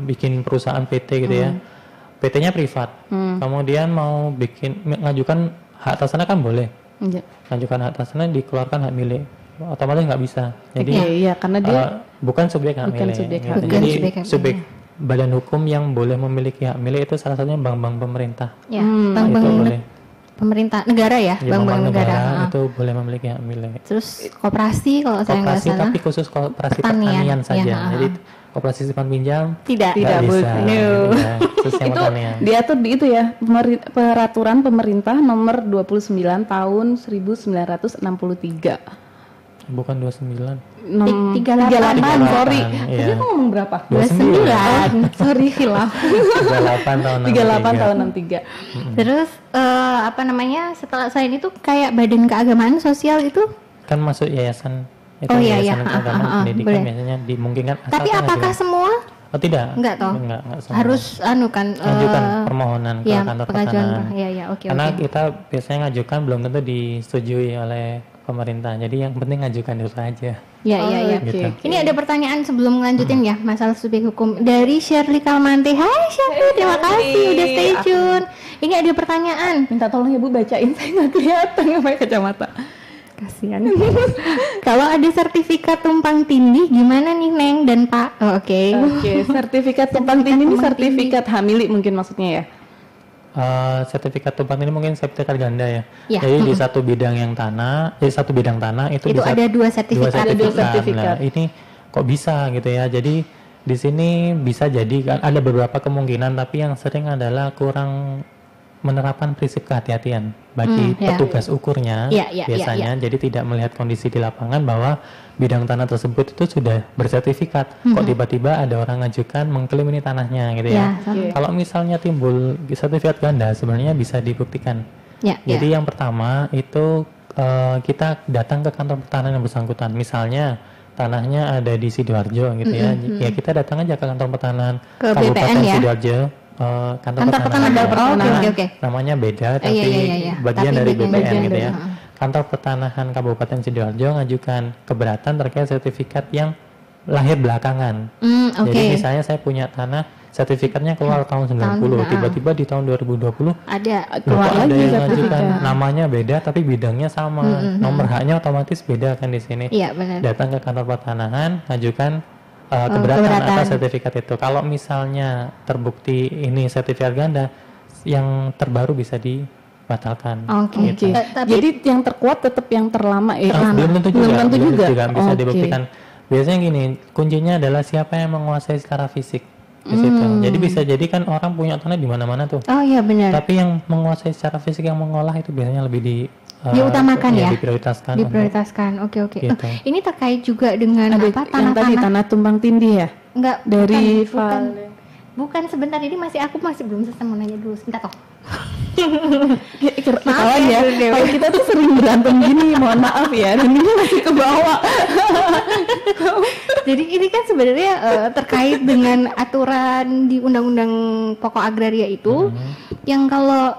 bikin perusahaan PT gitu ya. PT-nya privat. Kemudian mau ngajukan hak atas tanah kan boleh. Ngajukan hak atas tanah dikeluarkan hak milik. Otomatis nggak bisa. Jadi karena dia bukan subjek hak milik. Jadi subjek badan hukum yang boleh memiliki hak milik itu salah satunya bank-bank pemerintah. Bank-bank itu boleh. Pemerintah negara ya, bank-bank negara itu boleh memiliki hak milik. Terus koperasi kalau saya nggak salah. Tapi khusus koperasi pertanian saja. Jadi koperasi simpan pinjam tidak bisa. No. Ya, itu diatur di itu ya, peraturan pemerintah nomor 29 tahun 1963. Bukan 29. 38, sorry. Tadi aku ngomong berapa? 29. Sorry, hilaf. 38 tahun 63. Terus setelah selain itu kayak badan keagamaan sosial itu kan masuk yayasan. Itu yayasan keagamaan pendidikan biasanya dimungkinkan. Tapi apakah semua? Oh tidak. Enggak toh. Enggak semua. Harus ngajukan permohonan ke kantor pertanahan. Karena kita biasanya ngajukan belum tentu disetujui oleh pemerintah. Jadi yang penting ngajukan dulu aja. Iya. Gitu. Ini ada pertanyaan sebelum ngelanjutin ya masalah subjek hukum dari Shirley Kalmante. Hai Shirley, terima kasih udah stay tune. Ini ada pertanyaan. Minta tolong ya Bu bacain, saya nggak kelihatan pakai kacamata. Kasihan. Kalau ada sertifikat tumpang tindih gimana nih Neng dan Pak? Oke. Sertifikat tumpang tindih ini sertifikat hak milik mungkin maksudnya ya? Sertifikat tumpang tindih mungkin sertifikat ganda ya. Jadi di satu bidang tanah itu bisa ada dua sertifikat. Nah, ini kok bisa gitu ya. Jadi di sini bisa jadi kan ada beberapa kemungkinan, tapi yang sering adalah kurang menerapkan prinsip kehati-hatian bagi petugas ukurnya biasanya. Jadi tidak melihat kondisi di lapangan bahwa bidang tanah tersebut itu sudah bersertifikat. Kok tiba-tiba ada orang ngajukan mengklaim ini tanahnya gitu ya. Kalau misalnya timbul sertifikat ganda sebenarnya bisa dibuktikan. Jadi yang pertama itu kita datang ke kantor pertanahan yang bersangkutan. Misalnya tanahnya ada di Sidoarjo gitu ya. Ya kita datang aja ke kantor pertanahan Kabupaten Sidoarjo. Kantor pertanahan namanya beda tapi bagian dari BPN gitu ya. Kantor pertanahan Kabupaten Sidoarjo ngajukan keberatan terkait sertifikat yang lahir belakangan. Oke. Jadi misalnya saya punya tanah, sertifikatnya keluar tahun 90, tiba-tiba di tahun 2020 ada keluar ada lagi yang sertifikat. ngajukan, namanya beda tapi bidangnya sama, nomor haknya otomatis beda kan di sini. Iya benar. Datang ke kantor pertanahan, ngajukan keberatan atas sertifikat itu. Kalau misalnya terbukti ini sertifikat ganda, yang terbaru bisa dibatalkan. Oke. Gitu. Jadi yang terkuat tetap yang terlama Belum tentu juga, bisa Oke. dibuktikan. Biasanya gini, kuncinya adalah siapa yang menguasai secara fisik di situ. Jadi bisa jadi kan orang punya tanah di mana-mana tuh. Oh iya benar. Tapi yang menguasai secara fisik, yang mengolah itu biasanya lebih diutamakan ya. Diprioritaskan. Oke. Gitu. Ini terkait juga dengan Ada apa yang tadi tanah tumpang tindih ya? Enggak, Dari bukan sebentar, ini aku masih belum selesai, mau nanya dulu sebentar toh. Ketahuan ya, kalau kita tuh sering berantem gini, mohon maaf ya, dan ini masih ke bawah. Jadi ini kan sebenarnya terkait dengan aturan di Undang-Undang Pokok Agraria itu, yang kalau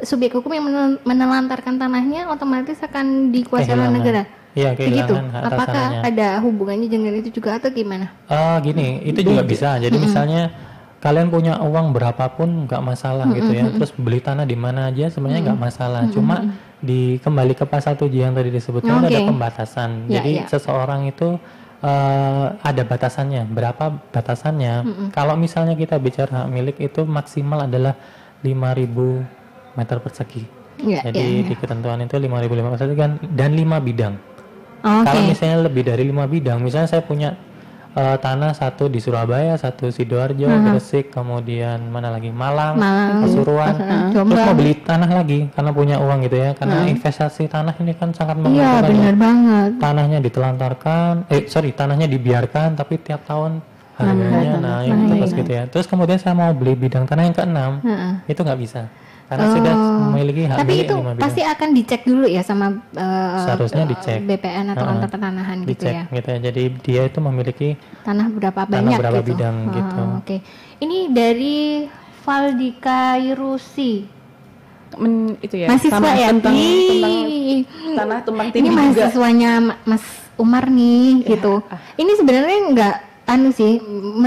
subjek hukum yang menelantarkan tanahnya otomatis akan dikuasai oleh negara. Iya, Begitu. kehilangan hak atas Apakah tanahnya. ada hubungannya dengan itu juga atau gimana? Gini, itu juga bisa. Jadi misalnya kalian punya uang berapapun nggak masalah gitu ya. Terus beli tanah di mana aja sebenarnya nggak masalah. Cuma kembali ke pasal 7 yang tadi disebutkan ada pembatasan. Jadi seseorang itu ada batasannya. Berapa batasannya? Kalau misalnya kita bicara hak milik itu maksimal adalah 5.000 meter persegi. Jadi di ketentuan itu 5.000 meter persegi dan 5 bidang. Kalau misalnya lebih dari 5 bidang, misalnya saya punya tanah satu di Surabaya, satu Sidoarjo, Gresik, kemudian mana lagi Malang, Pasuruan, terus mau beli tanah lagi karena punya uang gitu ya, karena investasi tanah ini kan sangat menguntungkan. Iya benar banget. Tanahnya ditelantarkan, tanahnya dibiarkan, tapi tiap tahun harganya naik terus gitu ya. Terus kemudian saya mau beli bidang tanah yang keenam, itu nggak bisa. Karena sudah memiliki hak tapi milik itu 5 bidang. pasti akan dicek dulu ya sama Seharusnya dicek. BPN atau kantor pertanahan gitu Dicek ya. gitu ya. Jadi dia itu memiliki Tanah berapa banyak berapa gitu. bidang gitu. Oke. Ini dari Valdika Irusi. Itu ya. Mahasiswa sama ya? tentang Ih. tanah tumpang Ini tindih juga. mahasiswanya Mas Umar nih gitu. Ini sebenarnya nggak sih,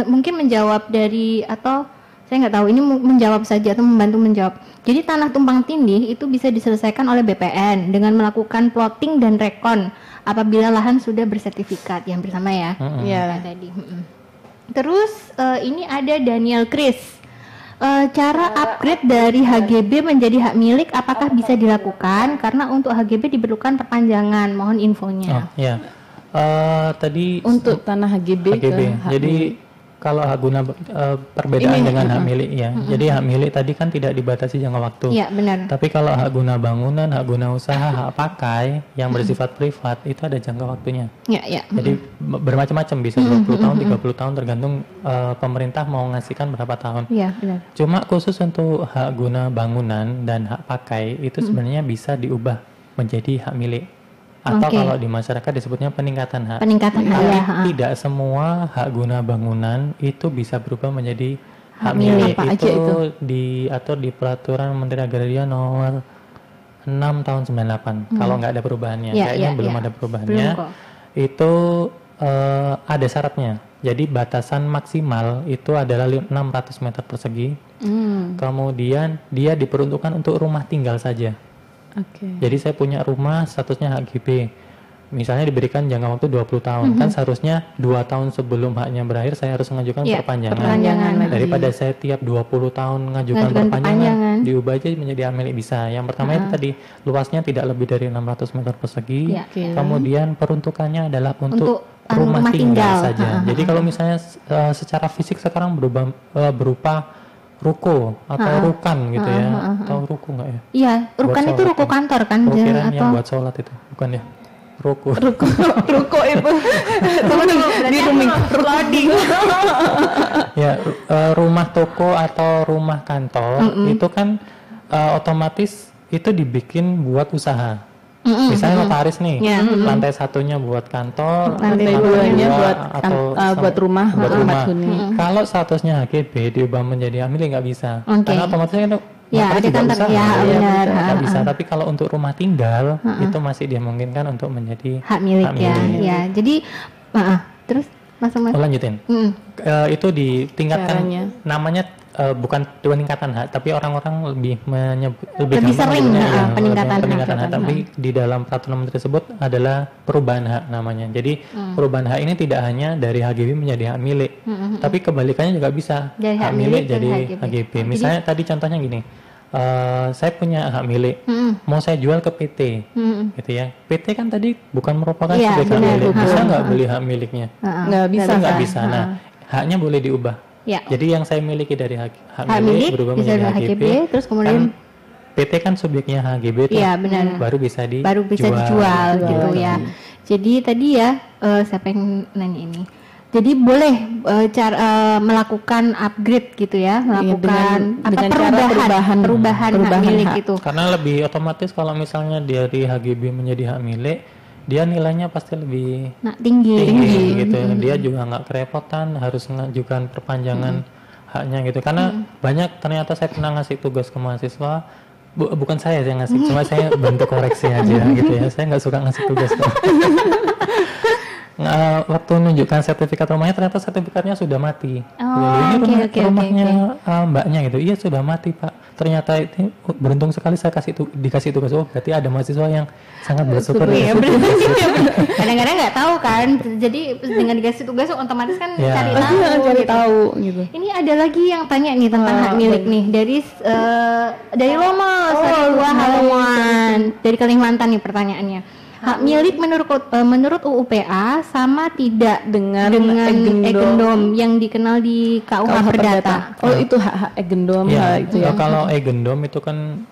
mungkin menjawab dari, atau saya nggak tahu, ini menjawab saja atau membantu menjawab. Jadi tanah tumpang tindih itu bisa diselesaikan oleh BPN dengan melakukan plotting dan rekon apabila lahan sudah bersertifikat, yang bersama ya. Iya. Tadi. Terus ini ada Daniel Chris. Cara upgrade dari HGB menjadi hak milik apakah bisa dilakukan? Karena untuk HGB diperlukan perpanjangan. Mohon infonya. Ya. Tadi Untuk tanah HGB ke hak jadi milik. kalau hak guna perbedaan dengan hak milik ya. Jadi hak milik tadi kan tidak dibatasi jangka waktu. Iya benar. Tapi kalau hak guna bangunan, hak guna usaha, hak pakai yang bersifat privat itu ada jangka waktunya. Iya. Jadi bermacam-macam, bisa 20 tahun, 30 tahun tergantung pemerintah mau ngasihkan berapa tahun. Iya benar. Cuma khusus untuk hak guna bangunan dan hak pakai itu sebenarnya bisa diubah menjadi hak milik. Atau kalau di masyarakat disebutnya peningkatan hak. Peningkatan hak Tapi ya. tidak semua hak guna bangunan itu bisa berubah menjadi hak milik. milik. Apa aja itu? Diatur di Peraturan Menteri Agraria nomor 6 tahun 98. Kalau nggak ada perubahannya, kayaknya belum ada perubahannya. Belum kok. Itu ada syaratnya. Jadi batasan maksimal itu adalah 600 meter persegi. Kemudian dia diperuntukkan untuk rumah tinggal saja. Oke. Jadi saya punya rumah statusnya HGB. Misalnya diberikan jangka waktu 20 tahun. Kan seharusnya 2 tahun sebelum haknya berakhir saya harus mengajukan perpanjangan. Daripada saya tiap 20 tahun mengajukan perpanjangan, diubah aja menjadi hak milik bisa. Yang pertama itu tadi luasnya tidak lebih dari 600 meter persegi. Kemudian peruntukannya adalah untuk rumah tinggal saja. Jadi kalau misalnya secara fisik sekarang berupa ruko atau rukan gitu ya. Tahu ruko nggak ya? Iya, rukan itu ruko kantor kan? Rukiran yang buat sholat itu, bukan ya? Ruko. Ruko itu. Di loading. Ya, rumah toko atau rumah kantor itu kan otomatis itu dibikin buat usaha. Misalnya notaris nih, lantai satunya buat kantor, lantai duanya buat rumah. Kalau statusnya HGB diubah menjadi hak milik nggak bisa, karena otomatis kan ada kantor benar. Nggak bisa. Tapi kalau untuk rumah tinggal itu masih dimungkinkan untuk menjadi hak milik ya. Jadi Terus Mas. Lanjutin. Itu ditingkatkan Caranya. namanya bukan peningkatan hak, tapi orang-orang lebih menyebut Lebih gampang sering, menyebutnya, peningkatan hak. Tapi di dalam peraturan menteri tersebut adalah perubahan hak namanya. Jadi perubahan hak ini tidak hanya dari HGB menjadi hak milik, tapi kebalikannya juga bisa Dari hak milik jadi HGB. Misalnya tadi contohnya gini. Saya punya hak milik, mau saya jual ke PT, gitu ya. PT kan tadi bukan merupakan sebagai hak milik, bisa nggak beli hak miliknya? Nggak bisa. Nah, haknya boleh diubah. Ya. Jadi yang saya miliki dari hak milik berubah bisa menjadi HGB, terus kemudian PT kan subjeknya HGB itu, benar. baru bisa dijual gitu ya. Jadi tadi ya siapa yang nanya ini? Jadi boleh melakukan upgrade gitu ya, melakukan perubahan hak milik itu. Karena lebih otomatis kalau misalnya dari HGB menjadi hak milik, dia nilainya pasti lebih tinggi gitu. Dia juga nggak kerepotan harus mengajukan perpanjangan haknya gitu. Karena banyak ternyata saya pernah ngasih tugas ke mahasiswa, bukan saya yang ngasih, cuma saya bantu koreksi aja gitu ya. Saya nggak suka ngasih tugas kok. Waktu menunjukkan sertifikat rumahnya, ternyata sertifikatnya sudah mati. Ini rumahnya mbaknya gitu. Iya sudah mati pak. Ternyata itu beruntung sekali saya dikasih tugas. Oh berarti ada mahasiswa yang sangat bersyukur. Ya, kadang-kadang nggak tahu kan. Jadi dengan dikasih tugas otomatis kan cari tahu gitu. Ini ada lagi yang tanya nih tentang hak milik nih dari Lomo Halaman dari Kalimantan nih pertanyaannya. Hak milik menurut UU PA sama tidak dengan egendom yang dikenal di KUH Perdata. Oh itu hak egendom itu ya. Kalau egendom itu kan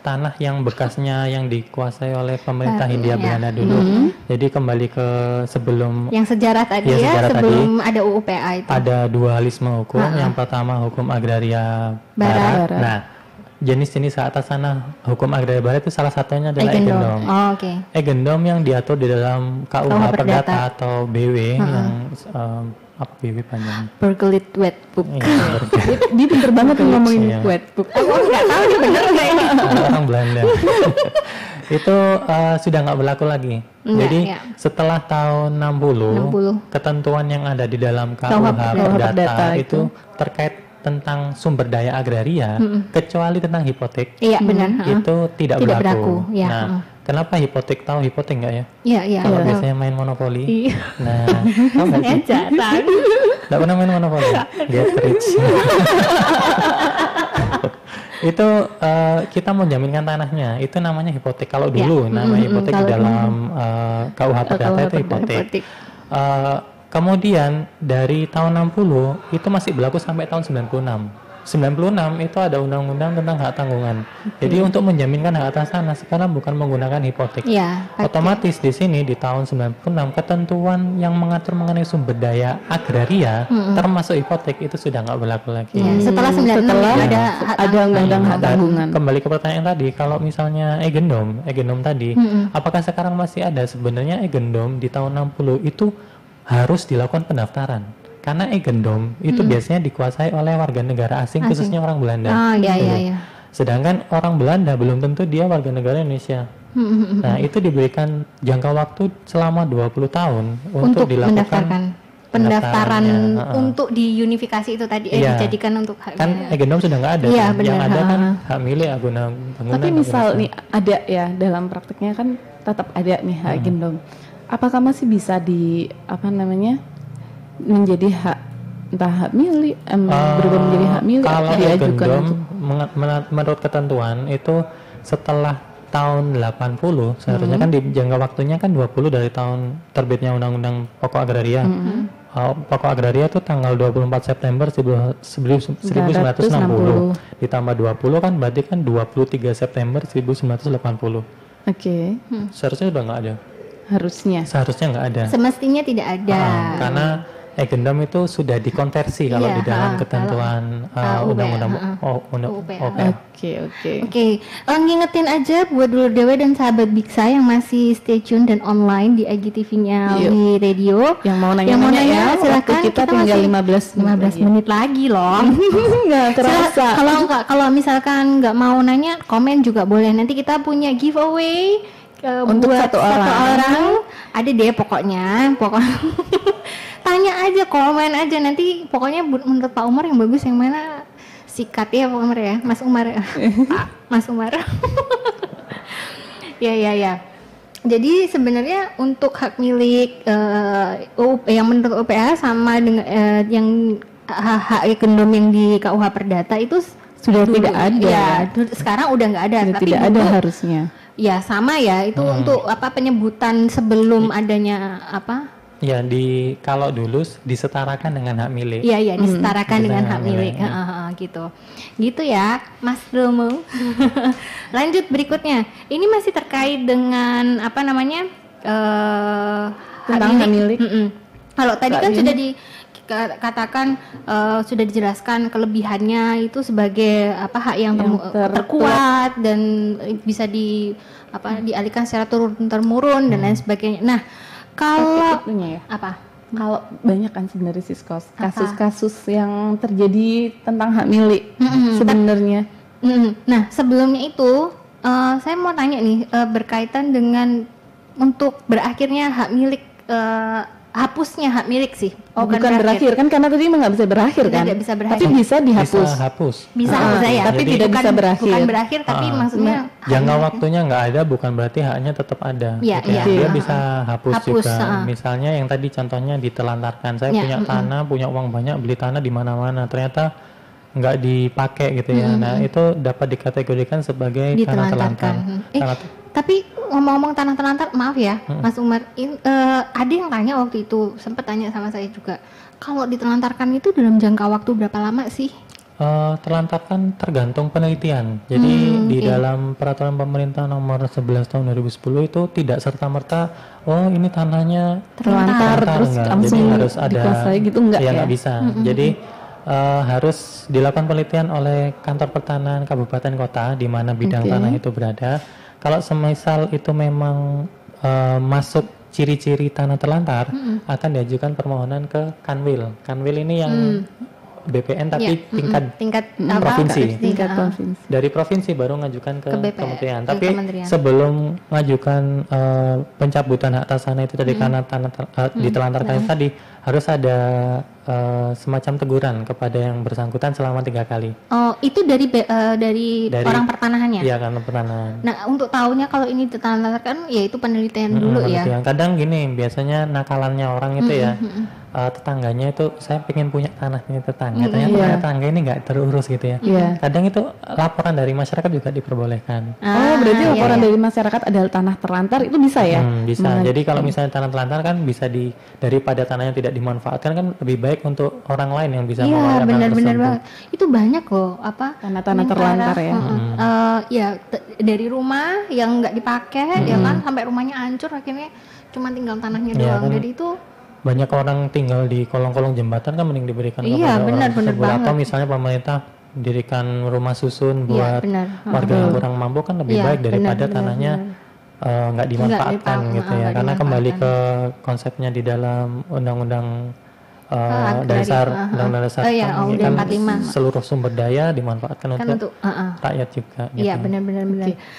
tanah yang bekasnya yang dikuasai oleh pemerintah Hindia Belanda dulu. Jadi kembali ke sebelum yang sejarah tadi sebelum ada UU PA itu. Ada dualisme hukum. Yang pertama hukum agraria Barat. Nah, jenis-jenis atas sana hukum agraria barat itu salah satunya adalah egendom. Egendom yang diatur di dalam KUH Perdata atau BW yang apa BW panjang? Berkelit wet book. Dia pinter banget ngomongin wet book. Aku nggak tahu dia bener nggak ini. Orang Belanda. Itu sudah nggak berlaku lagi. Jadi setelah tahun 60, ketentuan yang ada di dalam KUH Perdata itu terkait tentang sumber daya agraria, kecuali tentang hipotek, itu tidak berlaku. Nah, kenapa hipotek? Tahu hipotek nggak ya? Iya. Kalau biasanya main monopoli. Nah, tahu nggak sih? Nggak pernah main monopoli. Get rich. Itu kita mau jaminkan tanahnya, itu namanya hipotek. Kalau dulu nama hipotek di dalam KUH Perdata itu hipotek. Kemudian dari tahun 60 itu masih berlaku sampai tahun 96. 96 itu ada undang-undang tentang hak tanggungan. Jadi untuk menjaminkan hak atas tanah sekarang bukan menggunakan hipotek. Otomatis di sini di tahun 96 ketentuan yang mengatur mengenai sumber daya agraria termasuk hipotek itu sudah nggak berlaku lagi. Setelah 96 ada undang-undang hak tanggungan. Kembali ke pertanyaan tadi, kalau misalnya egendom tadi, apakah sekarang masih ada? Sebenarnya egendom di tahun 60 itu harus dilakukan pendaftaran karena egendom itu biasanya dikuasai oleh warga negara asing. Khususnya orang Belanda. Sedangkan orang Belanda belum tentu dia warga negara Indonesia. Nah itu diberikan jangka waktu selama 20 tahun untuk dilakukan pendaftaran untuk diunifikasi itu tadi dijadikan untuk hak kan egendom sudah nggak ada. Yang ada kan hak milik guna bangunan. Tapi misal nih ada ya dalam prakteknya kan tetap ada nih hak egendom. Apakah masih bisa menjadi hak entah hak milik berubah menjadi hak milik? Kalau egendom menurut ketentuan itu setelah tahun 80 seharusnya kan di jangka waktunya kan 20 dari tahun terbitnya Undang-Undang Pokok Agraria. Pokok Agraria itu tanggal 24 September 1960 ditambah 20 kan berarti kan 23 September 1980. Seharusnya udah nggak ada. Seharusnya nggak ada. Semestinya tidak ada. Karena egendom itu sudah dikonversi kalau di dalam ketentuan undang-undang OPA. Oke. Ngingetin aja buat dulur dewe dan sahabat Biksa yang masih stay tune dan online di IGTV-nya di radio. Yang mau nanya ya, silakan. Kita tinggal 15 menit lagi loh. Nggak terasa. Kalau misalkan nggak mau nanya, komen juga boleh. Nanti kita punya giveaway. Untuk buat satu orang. ada deh pokoknya tanya aja, komen aja nanti pokoknya menurut Pak Umar yang bagus yang mana, sikat ya Pak Umar ya, Mas Umar ya. Pak Mas Umar. ya. Jadi sebenarnya untuk hak milik yang menurut UPH sama dengan yang hak ekondom yang di KUH Perdata itu Sudah dulu, tidak ada. Ya, sekarang udah nggak ada. Sudah Tapi tidak ada dulu, harusnya. ya sama ya itu untuk apa penyebutan sebelum adanya apa? Ya, kalau dulu disetarakan dengan hak milik. Iya disetarakan dengan hak milik. milik. Gitu ya Mas Romo. Lanjut berikutnya, ini masih terkait dengan apa namanya Tentang hak milik. Kalau tadi kan sudah dikatakan sudah dijelaskan kelebihannya itu sebagai apa hak yang terkuat dan bisa dialihkan secara turun temurun dan lain sebagainya. Nah, kalau apa? Kalau banyak kan sebenarnya sih kasus-kasus yang terjadi tentang hak milik sebenarnya. Nah, sebelumnya itu saya mau tanya nih berkaitan dengan untuk berakhirnya hak milik, hapusnya hak milik sih. Bukan berakhir kan, karena tadi nggak bisa berakhir kan? Tidak bisa berakhir. Tapi bisa dihapus. Bisa hapus. Bisa hapus ya. Tapi tidak bisa berakhir. Bukan berakhir, tapi maksudnya jangka waktunya nggak ada, bukan berarti haknya tetap ada. Iya, gitu ya. iya. Dia bisa hapus juga. Misalnya yang tadi contohnya ditelantarkan. Saya punya tanah, punya uang banyak, beli tanah di mana-mana. Ternyata nggak dipakai gitu ya. Nah, itu dapat dikategorikan sebagai tanah telantar. Tapi ngomong-ngomong tanah telantar, maaf ya Mas Umar, ada yang tanya waktu itu, sempat tanya sama saya juga, kalau ditelantarkan itu dalam jangka waktu berapa lama sih? Telantarkan tergantung penelitian. Jadi di dalam peraturan pemerintah nomor 11 tahun 2010 itu tidak serta-merta ini tanahnya terlantar terus langsung harus ada dikuasai gitu, enggak ya? Nggak bisa. Jadi harus dilakukan penelitian oleh kantor pertanahan kabupaten kota di mana bidang tanah itu berada. Kalau semisal itu memang masuk ciri-ciri tanah terlantar, akan diajukan permohonan ke Kanwil. Kanwil ini yang BPN tapi tingkat provinsi. Dari provinsi baru ngajukan ke kementerian. Tapi sebelum ngajukan pencabutan hak atas tanah itu tadi karena tanah ditelantarkan tadi, harus ada semacam teguran kepada yang bersangkutan selama 3 kali. Oh, itu dari orang pertanahannya? Iya, karena pertanahan. Nah, untuk tahunya kalau ini ditelantarkan, ya itu penelitian dulu ya. Kadang gini, biasanya nakalannya orang itu ya, tetangganya itu saya pengen punya tanah ini tetangga, ternyata tetangga ini nggak terurus gitu ya. Kadang itu laporan dari masyarakat juga diperbolehkan. Berarti laporan dari masyarakat adalah tanah terlantar itu bisa ya? Bisa. Jadi kalau misalnya tanah terlantar kan bisa daripada tanahnya tidak dimanfaatkan kan lebih baik untuk orang lain yang bisa memanfaatkan tanah tersebut. Benar banget. Itu banyak loh tanah-tanah terlantar ya. Dari rumah yang nggak dipakai ya kan sampai rumahnya hancur akhirnya cuma tinggal tanahnya doang. Kan? Jadi itu banyak orang tinggal di kolong-kolong jembatan kan mending diberikan kepada orang tersebut. Atau misalnya pemerintah dirikan rumah susun buat warga yang kurang mampu kan lebih baik daripada tanahnya nggak dimanfaatkan gitu ya. Karena kembali ke konsepnya di dalam undang-undang dasar kan seluruh sumber daya dimanfaatkan untuk rakyat juga. Iya gitu. Benar.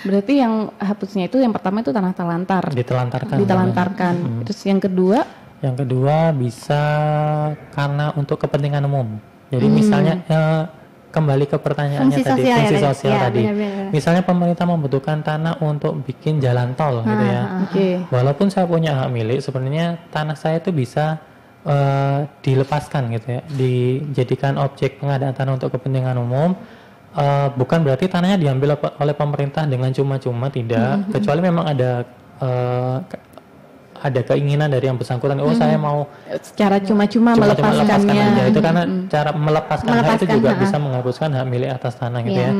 Berarti yang hapusnya itu yang pertama itu tanah telantar. Ditelantarkan. Terus yang kedua? Yang kedua bisa karena untuk kepentingan umum. Jadi misalnya kembali ke pertanyaannya fungsi sosial tadi. Benar. Misalnya pemerintah membutuhkan tanah untuk bikin jalan tol gitu ya. Walaupun saya punya hak milik, sebenarnya tanah saya itu bisa dilepaskan gitu ya, dijadikan objek pengadaan tanah untuk kepentingan umum. Bukan berarti tanahnya diambil oleh pemerintah dengan cuma-cuma, tidak. Kecuali memang ada keinginan dari yang bersangkutan, saya mau secara cuma-cuma melepaskannya. Itu karena cara melepaskan hak itu juga bisa menghapuskan hak milik atas tanah gitu ya.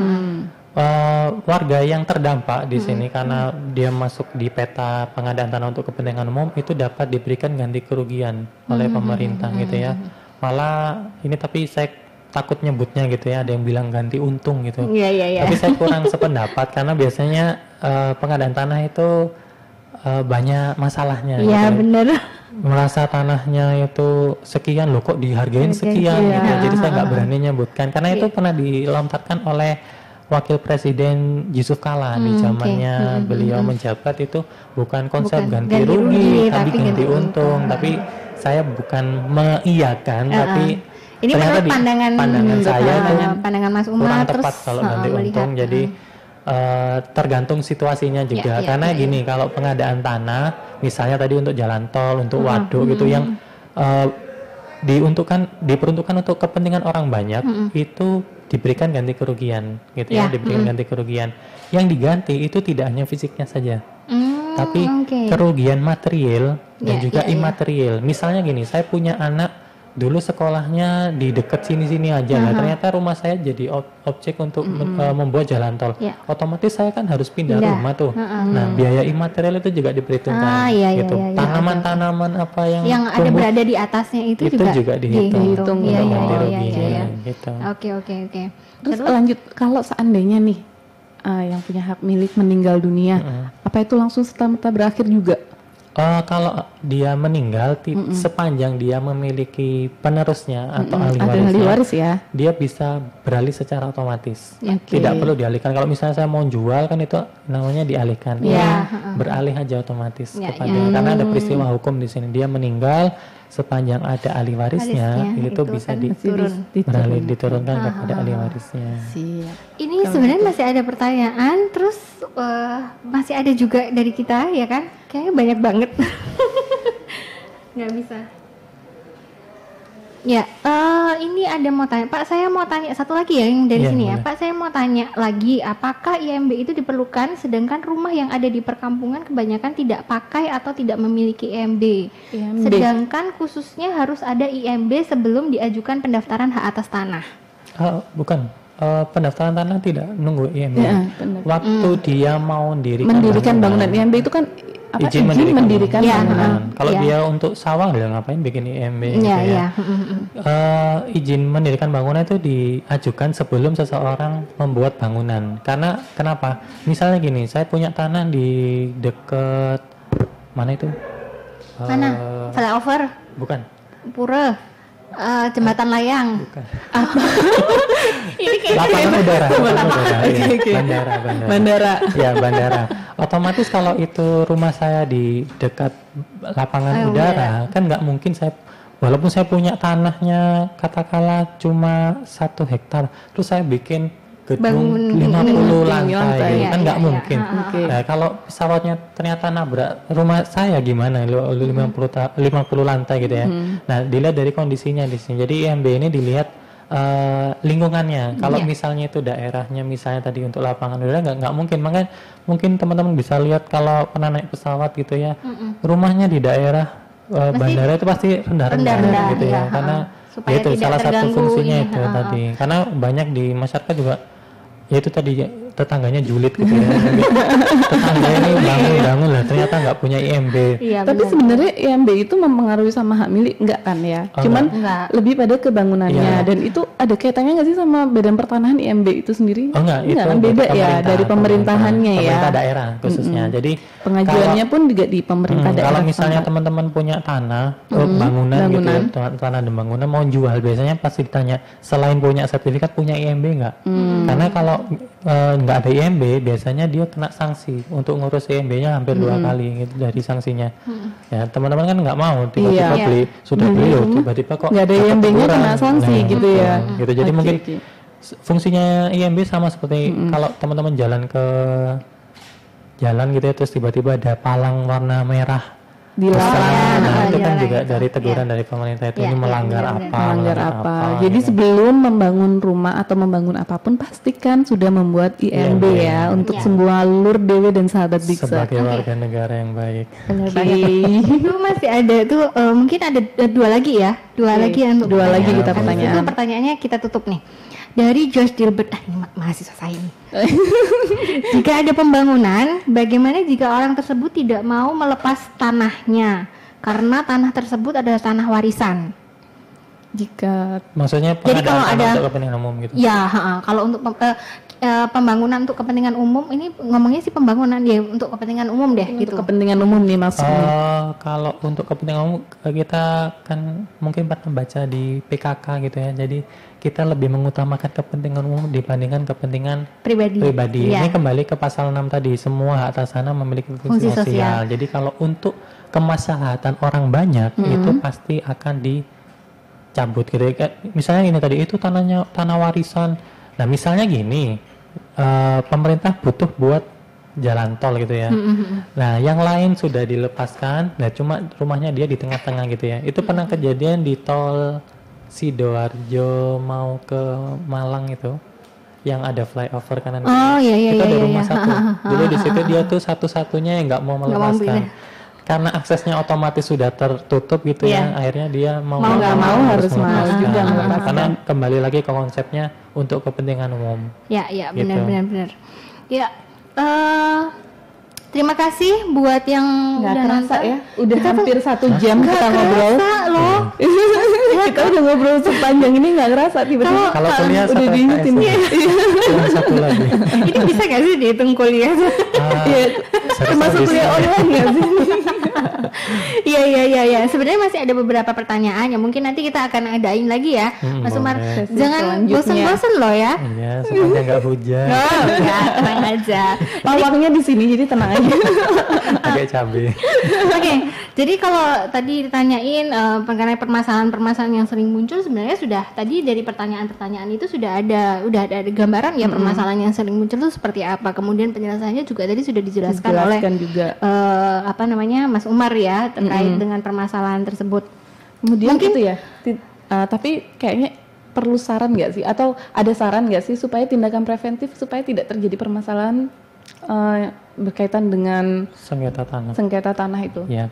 Warga yang terdampak di sini karena dia masuk di peta pengadaan tanah untuk kepentingan umum itu dapat diberikan ganti kerugian oleh pemerintah gitu ya. Malah ini tapi saya takut nyebutnya gitu ya, ada yang bilang ganti untung gitu. Tapi saya kurang sependapat karena biasanya pengadaan tanah itu banyak masalahnya. Iya gitu. Benar. Merasa tanahnya itu sekian loh kok dihargain sekian gitu. Jadi saya nggak berani nyebutkan karena itu pernah dilontarkan oleh Wakil Presiden Yusuf Kala di zamannya beliau menjabat itu bukan konsep ganti rugi tapi ganti untung. Tapi saya bukan mengiyakan, tapi ini ternyata menurut pandangan saya itu pandangan Mas Umar kurang terus tepat kalau ganti untung. Jadi tergantung situasinya juga. Karena gini, kalau pengadaan tanah, misalnya tadi untuk jalan tol, untuk waduk gitu yang diperuntukkan untuk kepentingan orang banyak, itu diberikan ganti kerugian gitu ya, diberikan ganti kerugian. Yang diganti itu tidak hanya fisiknya saja, tapi kerugian material dan juga imaterial. Misalnya gini, saya punya anak dulu sekolahnya di dekat sini-sini aja lah, ternyata rumah saya jadi objek untuk membuat jalan tol. Otomatis saya kan harus pindah rumah tuh. Nah, biaya imaterial itu juga diperhitungkan gitu. Tanaman-tanaman apa yang ada berada di atasnya itu juga dihitung untuk ganti ruginya gitu. Oke. Terus lanjut, kalau seandainya nih yang punya hak milik meninggal dunia, apa itu langsung serta-merta berakhir juga? Kalau dia meninggal, sepanjang dia memiliki penerusnya atau ahli waris ya, dia bisa beralih secara otomatis. Tidak perlu dialihkan. Kalau misalnya saya mau jual kan itu namanya dialihkan. Beralih aja otomatis kepada karena ada peristiwa hukum di sini. Dia meninggal, sepanjang ada ahli warisnya itu bisa diturunkan kepada ahli warisnya. Ini sebenarnya masih ada pertanyaan, terus masih ada juga dari kita ya kan? Kayaknya banyak banget. Nggak bisa. Ya, ini ada mau tanya, Pak. Saya mau tanya satu lagi ya yang dari sini ya, Pak. Saya mau tanya lagi, apakah IMB itu diperlukan, sedangkan rumah yang ada di perkampungan kebanyakan tidak pakai atau tidak memiliki IMB. Sedangkan khususnya harus ada IMB sebelum diajukan pendaftaran hak atas tanah. Bukan. Pendaftaran tanah tidak nunggu IMB. Waktu dia mau mendirikan bangunan IMB itu kan izin mendirikan bangunan. Kalau dia untuk sawah dia ngapain bikin IMB gitu ya. Izin mendirikan bangunan itu diajukan sebelum seseorang membuat bangunan. Karena kenapa? Misalnya gini, saya punya tanah di dekat mana itu? Mana? Flyover? Bukan. Pura. Jembatan layang. Bukan. Ini kayak lapangan udara. Bandara. Ya, bandara. Otomatis kalau itu rumah saya di dekat lapangan udara, kan nggak mungkin saya, walaupun saya punya tanahnya katakanlah cuma 1 hektar, terus saya bikin gedung 50 lantai, kan nggak mungkin. Nah, kalau pesawatnya ternyata nabrak rumah saya gimana? 50 lantai gitu ya. Nah, dilihat dari kondisinya di sini. Jadi IMB ini dilihat lingkungannya. Kalau misalnya itu daerahnya, misalnya tadi untuk lapangan udara nggak mungkin. Makanya mungkin teman-teman bisa lihat kalau pernah naik pesawat gitu ya, rumahnya di daerah bandara itu pasti rendah-rendah gitu ya, karena itu salah satu fungsinya itu tadi. Karena banyak di masyarakat juga ya itu tadi tetangganya julid gitu ya. Tetangganya ini bangun lah ternyata nggak punya IMB. Tapi sebenarnya IMB itu mempengaruhi sama hak milik enggak kan ya? Cuman lebih pada kebangunannya. Dan itu ada kaitannya nggak sih sama badan pertanahan IMB itu sendiri? Enggak, itu kan beda ya dari pemerintahannya ya. Pemerintah daerah khususnya. Jadi pengajuannya pun juga di pemerintah daerah. Kalau misalnya teman-teman punya tanah, bangunan gitu ya, tanah dan bangunan mau jual, biasanya pasti ditanya selain punya sertifikat punya IMB nggak? Karena kalau nggak ada IMB, biasanya dia kena sanksi untuk ngurus IMB-nya hampir 2 kali gitu dari sanksinya. Ya teman-teman kan nggak mau tiba-tiba beli, sudah beli tiba-tiba kok nggak ada IMB-nya kena sanksi gitu ya. Gitu. Jadi mungkin fungsinya IMB sama seperti kalau teman-teman jalan gitu ya, terus tiba-tiba ada palang warna merah di lapangan. Nah, itu kan juga dari teguran dari pemerintah itu ini melanggar apa. Jadi sebelum membangun rumah atau membangun apapun pastikan sudah membuat IMB ya untuk semua lur dewe dan sahabat Diksa. Sebagai warga negara yang baik. Itu masih ada tuh mungkin ada 2 lagi ya. 2 lagi kita pertanyaan. Itu pertanyaannya kita tutup nih. Dari Josh Gilbert, ini mahasiswa saya ini. Jika ada pembangunan, bagaimana jika orang tersebut tidak mau melepas tanahnya karena tanah tersebut adalah tanah warisan? Jika Maksudnya Jadi kalau pengadaan ada- untuk kepentingan umum gitu. Ya, kalau untuk pembangunan untuk kepentingan umum, ini ngomongnya sih pembangunan ya untuk kepentingan umum deh gitu. untuk kepentingan umum nih maksudnya. Kalau untuk kepentingan umum kita kan mungkin pernah baca di PKK gitu ya. Jadi kita lebih mengutamakan kepentingan umum dibandingkan kepentingan pribadi. Iya. Ini kembali ke pasal 6 tadi, semua hak atas tanah memiliki fungsi sosial. Jadi kalau untuk kemaslahatan orang banyak itu pasti akan dicabut gitu ya. Kayak misalnya ini tadi itu tanah warisan. Nah, misalnya gini, pemerintah butuh buat jalan tol gitu ya. Nah, yang lain sudah dilepaskan, nah cuma rumahnya dia di tengah-tengah gitu ya. Itu pernah kejadian di tol Sidoarjo mau ke Malang itu, yang ada flyover kanan kiri. Oh iya Itu ada iya. rumah satu. Jadi di situ dia tuh satu-satunya yang nggak mau melepaskan. Karena aksesnya otomatis sudah tertutup gitu ya, akhirnya dia mau nggak mau harus mau melepaskan. juga melepaskan. Karena kembali lagi ke konsepnya untuk kepentingan umum. Ya, Gitu. benar. Ya, terima kasih buat yang Nggak udah kerasa nonton. ya, udah hampir 1 jam kita ngobrol. Kerasa loh. Kita udah ngobrol sepanjang ini nggak kerasa tiba-tiba. Kalau kuliah udah satu diingetin. SKS. Cuma satu lagi. Ini bisa gak sih dihitung kuliah? Iya, termasuk kuliah online nggak sih? Iya. Sebenarnya masih ada beberapa pertanyaan yang mungkin nanti kita akan adain lagi ya, Mas Umar. boleh. Jangan Selanjutnya. bosen-bosen loh ya. Iya, supaya nggak hujan. Oh, enggak, tenang aja. Pawangnya di sini jadi tenang aja. Pakai cabai. Oke, jadi kalau tadi ditanyain mengenai permasalahan-permasalahan yang sering muncul, sebenarnya sudah tadi dari pertanyaan-pertanyaan itu sudah ada gambaran ya permasalahan yang sering muncul itu seperti apa. Kemudian penjelasannya juga tadi sudah dijelaskan oleh juga. Mas Umar ya terkait dengan permasalahan tersebut. Kemudian Mungkin- gitu ya. Tapi kayaknya perlu saran nggak sih? Atau ada saran nggak sih supaya tindakan preventif supaya tidak terjadi permasalahan berkaitan dengan Sengketa tanah. itu? Ya.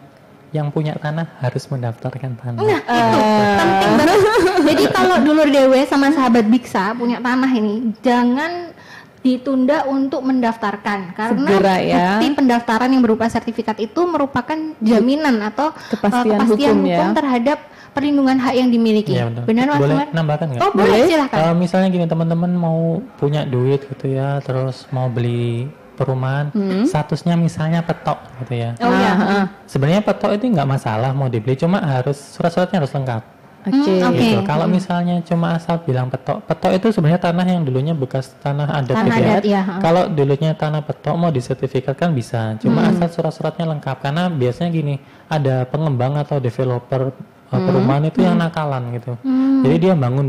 Yang punya tanah harus mendaftarkan tanah. Penting banget. Jadi kalau dulur dewe sama sahabat Biksa punya tanah ini, jangan ditunda untuk mendaftarkan karena Segera ya. bukti pendaftaran yang berupa sertifikat itu merupakan jaminan atau Kepastian hukum hukum ya. terhadap perlindungan hak yang dimiliki. Iya, betul. Benar Mas Boleh Umar? nambahkan nggak? Oh boleh, silahkan. Misalnya gini, teman-teman mau punya duit gitu ya, terus mau beli perumahan, statusnya misalnya petok gitu ya. Oh iya. Sebenarnya petok itu nggak masalah mau dibeli, cuma harus surat-suratnya harus lengkap. Oke. Oke. Gitu. Kalau misalnya cuma asal bilang petok itu sebenarnya tanah yang dulunya bekas tanah adat Tanah gitu ya. adat, iya. Kalau dulunya tanah petok mau disertifikatkan bisa, cuma asal surat-suratnya lengkap. Karena biasanya gini, ada pengembang atau developer perumahan itu yang nakalan gitu. Jadi dia bangun,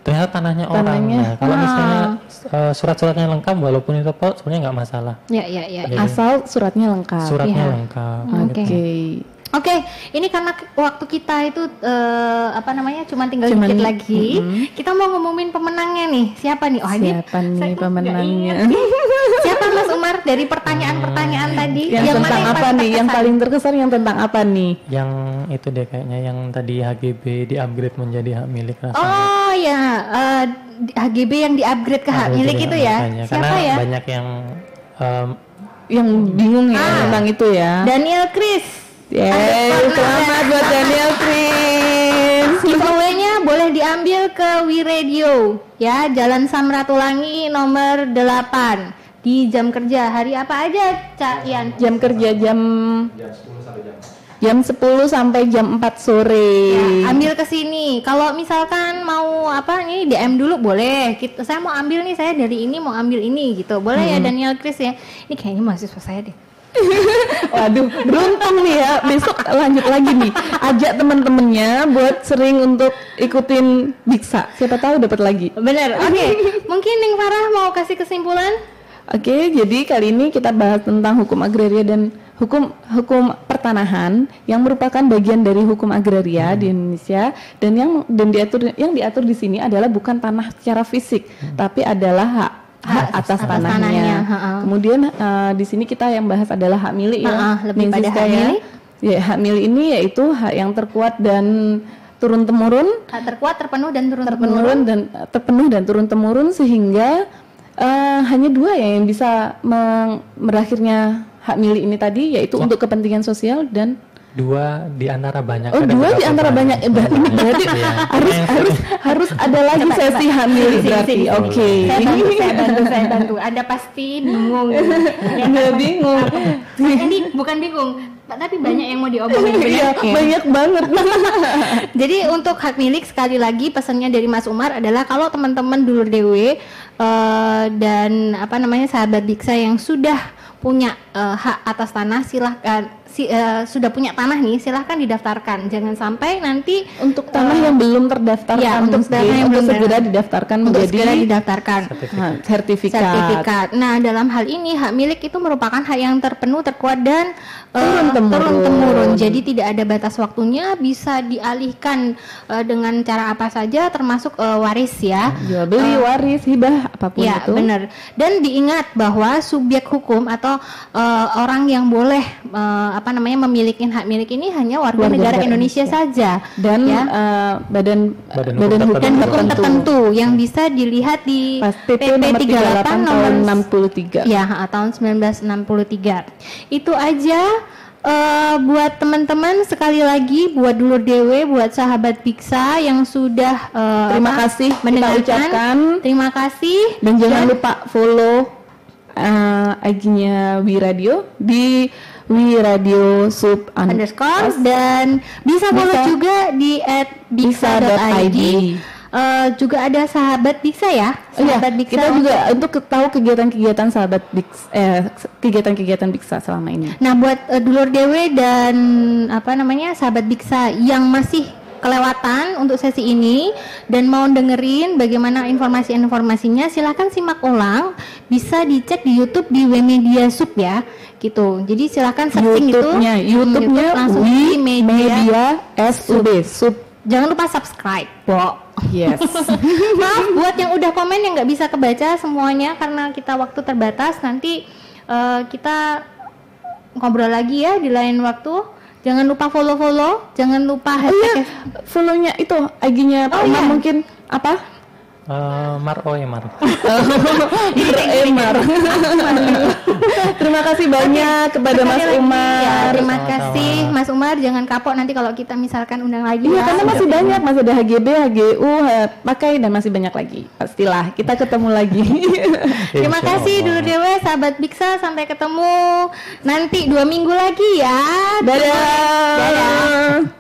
ternyata tanahnya orang. Nah, kalau misalnya surat-suratnya lengkap, walaupun itu petok, sebenarnya nggak masalah. Ya. Jadi, Asal suratnya lengkap. suratnya Iya. lengkap. Oke. Oke. Oke, ini karena waktu kita itu cuma tinggal dikit lagi. Kita mau ngumumin pemenangnya nih. Siapa nih? Oh, ini Siapa nih saya kok pemenangnya? nggak ingat nih. Siapa Mas Umar dari pertanyaan-pertanyaan tadi? Yang tentang mana apa nih? Yang paling terkesan yang tentang apa nih? Yang itu deh kayaknya yang tadi HGB di-upgrade menjadi hak milik rasanya. Oh ya, HGB yang di-upgrade ke hak milik itu ya. Makanya. Siapa Karena ya? banyak yang Yang bingung ya tentang itu ya. Daniel Chris. Selamat buat Daniel Prince. Giveaway-nya boleh diambil ke We Radio ya, Jalan Samratulangi nomor 8 di jam kerja. Hari apa aja, Cak Ian? Jam kerja jam 10 sampai jam 4 sore. Ya, ambil ke sini. Kalau misalkan mau DM dulu boleh. Saya mau ambil nih, saya dari ini mau ambil ini gitu. Boleh ya Daniel Chris ya. Ini kayaknya mahasiswa saya deh. Waduh, beruntung nih ya. Besok lanjut lagi nih. Ajak teman-temannya buat sering untuk ikutin Biksa. Siapa tahu dapat lagi. Bener. Oke. Mungkin Ning Farah mau kasih kesimpulan? Oke, jadi kali ini kita bahas tentang hukum agraria dan hukum pertanahan yang merupakan bagian dari hukum agraria di Indonesia, dan yang diatur di sini adalah bukan tanah secara fisik, tapi adalah hak atas tanahnya. Kemudian di sini kita yang bahas adalah hak milik ya. Lebih pada hak milik. Ya, hak milik ini yaitu hak yang terkuat dan turun temurun. Hak terkuat, terpenuh dan turun Terpenuh dan turun temurun, sehingga hanya dua yang bisa berakhirnya hak milik ini tadi, yaitu untuk kepentingan sosial dan dua di antara banyak. Oh, ada dua beberapa di antara banyak. Berarti Iya. harus ada lagi sesi hamil berarti. Oke. Saya bantu. Ada pasti bingung. Nggak bingung. Ini bukan bingung, tapi banyak yang mau diomongin. Iya, banyak banget. Jadi untuk hak milik, sekali lagi pesannya dari Mas Umar adalah kalau teman-teman dulur DW dan sahabat Biksa yang sudah punya hak atas tanah, silahkan sudah punya tanah nih, silahkan didaftarkan. Jangan sampai nanti untuk tanah yang belum terdaftarkan, ya, untuk tanah yang belum segera didaftarkan untuk menjadi segera didaftarkan sertifikat. Nah, dalam hal ini hak milik itu merupakan hak yang terpenuh, terkuat dan turun-temurun. Jadi tidak ada batas waktunya, bisa dialihkan dengan cara apa saja, termasuk waris ya. Jual beli, waris, hibah, apapun ya, itu. Benar. Dan diingat bahwa subjek hukum atau orang yang boleh memiliki hak milik ini hanya warga negara Indonesia saja, dan ya. badan hukum tertentu yang bisa dilihat di PP 38 tahun 63. Ya, tahun 1963. Itu aja buat teman-teman, sekali lagi buat dulur DW, buat sahabat Biksa yang sudah terima kasih mendengarkan. Kita ucapkan terima kasih dan jangan lupa follow IG-nya Wiradio di Wiradio sub underscore dan bisa follow juga di @biksa.id. Juga ada sahabat Biksa ya. Sahabat Biksa kita juga untuk tahu kegiatan-kegiatan sahabat Biksa, kegiatan-kegiatan Biksa selama ini. Nah, buat dulur DW dan sahabat Biksa yang masih kelewatan untuk sesi ini dan mau dengerin bagaimana informasinya, silahkan simak ulang, bisa dicek di YouTube di WMedia Sub ya, gitu. Jadi silahkan searching YouTube-nya langsung di Media Sub. Jangan lupa subscribe, Bo. Yes. Maaf buat yang udah komen yang nggak bisa kebaca semuanya karena kita waktu terbatas. Nanti kita ngobrol lagi ya di lain waktu. Jangan lupa follow, jangan lupa hashtag. Follow-nya itu IG-nya Pak Umar mungkin apa? Mar. Terima kasih banyak kepada Mas Umar. Ya, terima kasih Mas Umar. Jangan kapok nanti kalau kita misalkan undang lagi. Iya, karena masih banyak, masih ada HGB, HGU, pakai dan masih banyak lagi. Pastilah kita ketemu lagi. Terima kasih dulur Dewa, sahabat Biksa, sampai ketemu nanti 2 minggu lagi ya. Dadah.